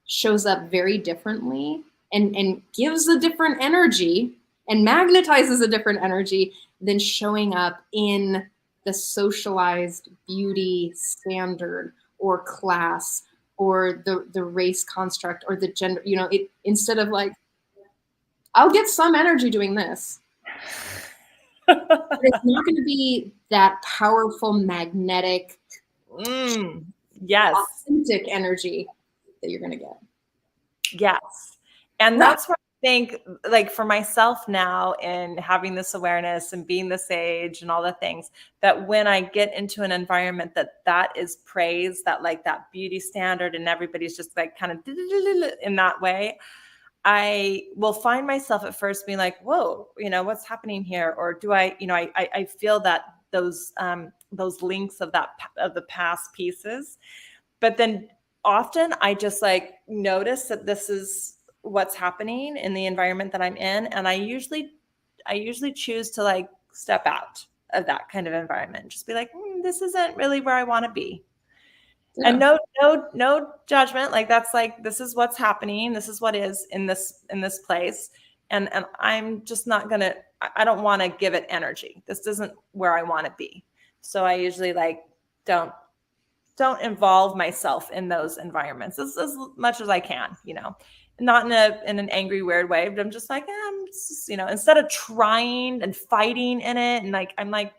shows up very differently and gives a different energy and magnetizes a different energy than showing up in the socialized beauty standard or class or the race construct or the gender, it, instead of like, I'll get some energy doing this, but it's not going to be that powerful, magnetic, Yes. authentic energy that you're going to get. Yes. And that's where I think, like, for myself now, in having this awareness and being this age and all the things, that when I get into an environment that is praised, that like that beauty standard, and everybody's just like kind of in that way, I will find myself at first being like, whoa, what's happening here? Or do I feel that those links of the past pieces, but then often I just like notice that this is what's happening in the environment that I'm in. And I usually choose to like step out of that kind of environment, just be like, this isn't really where I want to be. Yeah. And no judgment. Like, that's like, this is what's happening. This is what is in this place. And I'm just not going to, I don't want to give it energy. This isn't where I want to be. So I usually like, don't involve myself in those environments as much as I can, not in an angry, weird way, but I'm just like, instead of trying and fighting in it. And like, I'm like,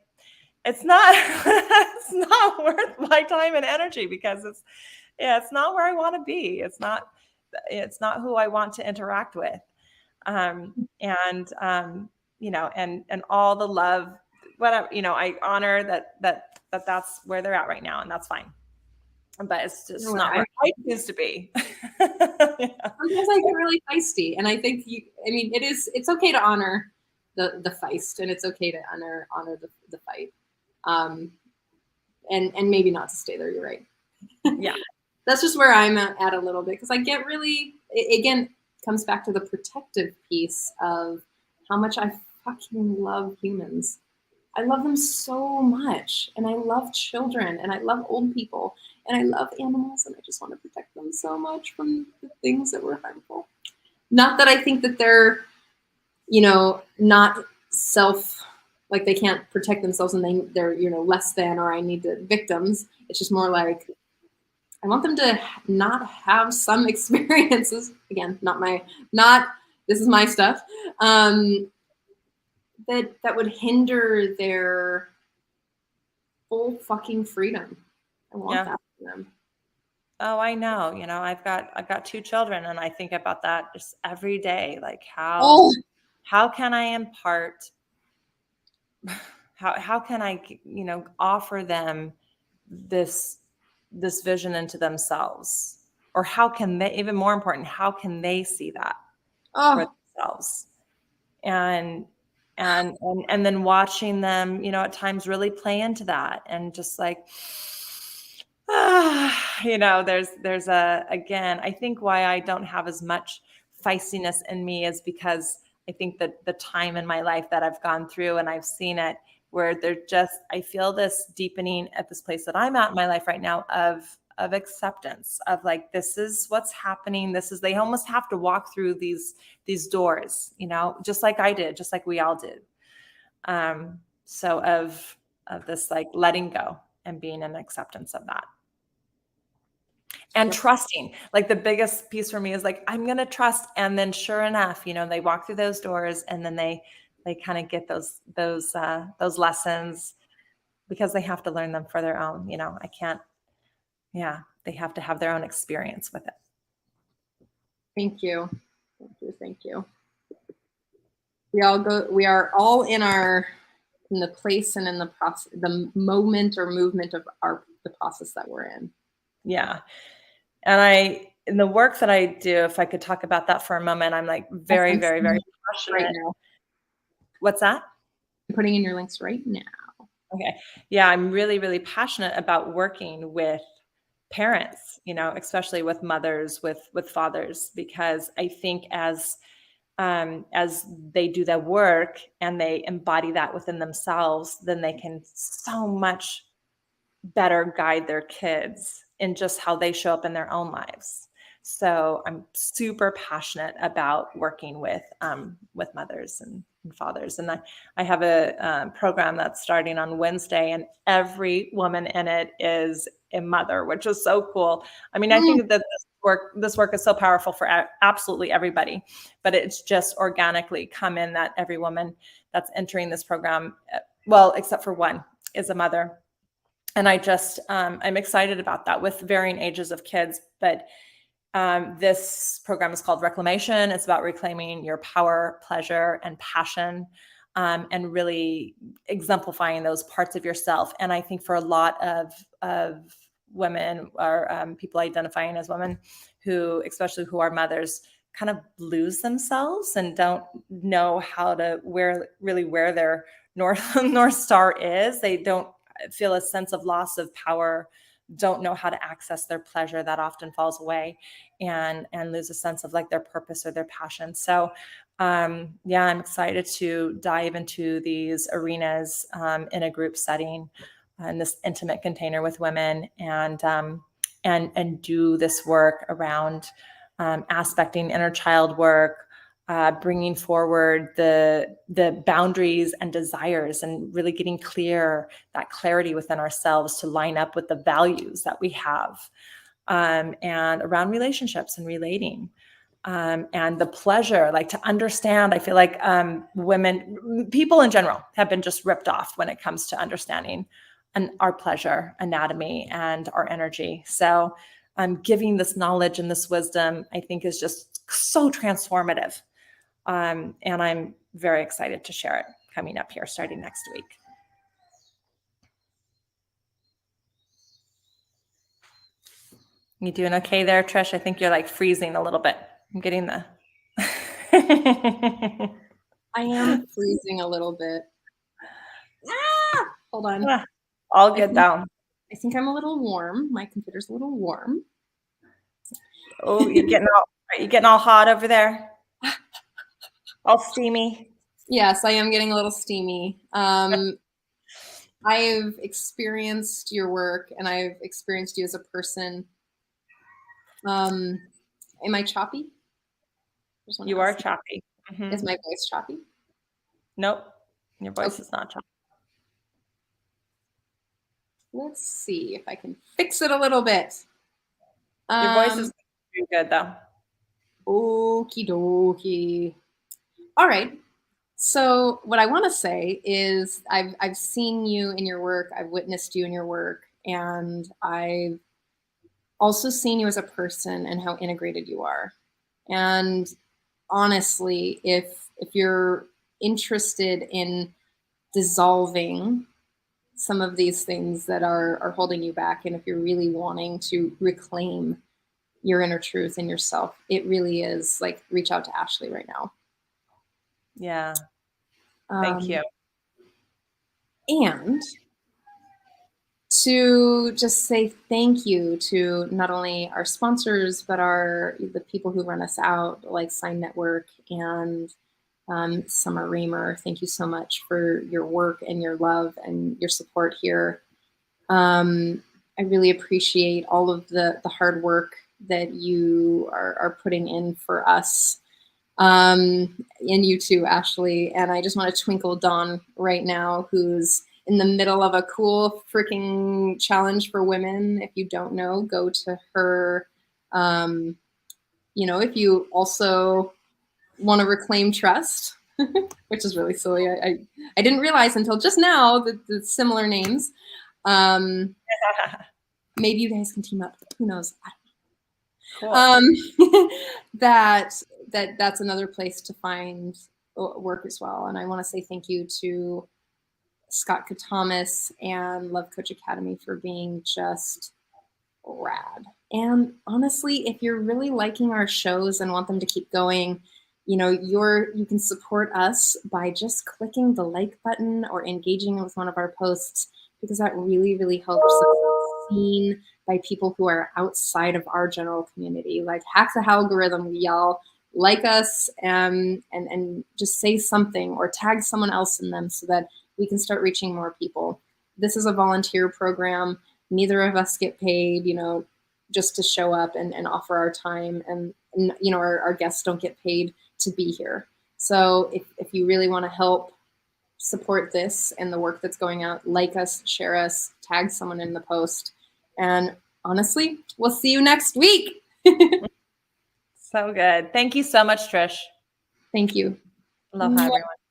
it's not, it's not worth my time and energy, because it's not where I want to be. It's not who I want to interact with. And all the love, whatever, I honor that's where they're at right now, and that's fine. But it's just not where I used to be. Sometimes I get really feisty, and I think it's okay to honor the feist, and it's okay to honor the fight, and maybe not to stay there. You're right. Yeah, that's just where I'm at a little bit, because I get really, again, comes back to the protective piece of how much I fucking love humans. I love them so much, and I love children, and I love old people, and I love animals, and I just want to protect them so much from the things that were harmful. Not that I think that they're, not like they can't protect themselves and they're less than, or I need the victims. It's just more like, I want them to not have some experiences. Again, this is my stuff. That would hinder their full fucking freedom. I want that for them. Oh, I know. I've got 2 children, and I think about that just every day. Like, how can I impart? How can I, offer them this vision into themselves? Or how can they, even more important, how can they see that for themselves? And then watching them, at times really play into that, and just like, there's again, I think why I don't have as much feistiness in me is because I think that the time in my life that I've gone through, and I've seen it, where I feel this deepening at this place that I'm at in my life right now of acceptance, of like, this is what's happening. They almost have to walk through these doors, just like I did, just like we all did. So of this, like, letting go and being in acceptance of that. And trusting, like, the biggest piece for me is like, I'm going to trust. And then sure enough, they walk through those doors, and then they kind of get those lessons, because they have to learn them for their own, I can't, they have to have their own experience with it. Thank you. We are all in the place and in the process, the moment or movement of the process that we're in. Yeah. And in the work that I do, if I could talk about that for a moment, I'm like very, very, very passionate. Right now. What's that? I'm putting in your links right now. Okay. Yeah, I'm really, really passionate about working with parents, especially with mothers, with fathers, because I think as as they do the work and they embody that within themselves, then they can so much better guide their kids in just how they show up in their own lives. So I'm super passionate about working with mothers and fathers. And I have a program that's starting on Wednesday, and every woman in it is a mother, which is so cool. I mean, I think that this work is so powerful for absolutely everybody, but it's just organically come in that every woman that's entering this program, well, except for one, is a mother. And I'm excited about that with varying ages of kids. But this program is called Reclamation. It's about reclaiming your power, pleasure, and passion, and really exemplifying those parts of yourself. And I think for a lot of women or people identifying as women who, especially who are mothers, kind of lose themselves and don't know how to where their North Star is. They don't feel a sense of loss of power, don't know how to access their pleasure that often falls away, and lose a sense of like their purpose or their passion. So yeah, I'm excited to dive into these arenas in a group setting in this intimate container with women, and do this work around aspecting inner child work, bringing forward the boundaries and desires, and really getting that clarity within ourselves to line up with the values that we have, and around relationships and relating, and the pleasure, like to understand. I feel like people in general have been just ripped off when it comes to understanding our pleasure anatomy and our energy. So giving this knowledge and this wisdom, I think, is just so transformative. And I'm very excited to share it coming up here starting next week. You doing okay there, Trish? I think you're like freezing a little bit. I'm getting the... I am freezing a little bit. Hold on. All good down. I think I'm a little warm. My computer's a little warm. Oh, you're getting all hot over there? All steamy? Yes, I am getting a little steamy. I've experienced your work, and I've experienced you as a person. Am I choppy? You are choppy. Mm-hmm. Is my voice choppy? Nope. Your voice is not choppy. Let's see if I can fix it a little bit. Your voice is pretty good, though. Okie dokie. All right. So what I want to say is I've seen you in your work. I've witnessed you in your work, and I've also seen you as a person and how integrated you are. And honestly, if you're interested in dissolving some of these things that are holding you back, and if you're really wanting to reclaim your inner truth in yourself, it really is like, reach out to Ashley right now. Yeah. Thank you. And to just say thank you to not only our sponsors, but the people who run us out, like Sign Network and Summer Raymer. Thank you so much for your work and your love and your support here. I really appreciate all of the hard work that you are putting in for us. And you too, Ashley. And I just want to twinkle Dawn right now, who's in the middle of a cool freaking challenge for women. If you don't know, go to her. If you also want to reclaim trust, which is really silly. I didn't realize until just now that the similar names. Maybe you guys can team up. Who knows? I don't know. Cool. That's another place to find work as well. And I want to say thank you to Scott Katamas and Love Coach Academy for being just rad. And honestly, if you're really liking our shows and want them to keep going, you can support us by just clicking the like button or engaging with one of our posts, because that really, really helps us be seen by people who are outside of our general community. Like, hack the algorithm, y'all. like us, and just say something or tag someone else in them so that we can start reaching more people. This is a volunteer program. Neither of us get paid, just to show up and offer our time. And our guests don't get paid to be here. So if you really want to help support this and the work that's going out, like us, share us, tag someone in the post. And honestly, we'll see you next week. So good. Thank you so much, Trish. Thank you. Aloha, everyone.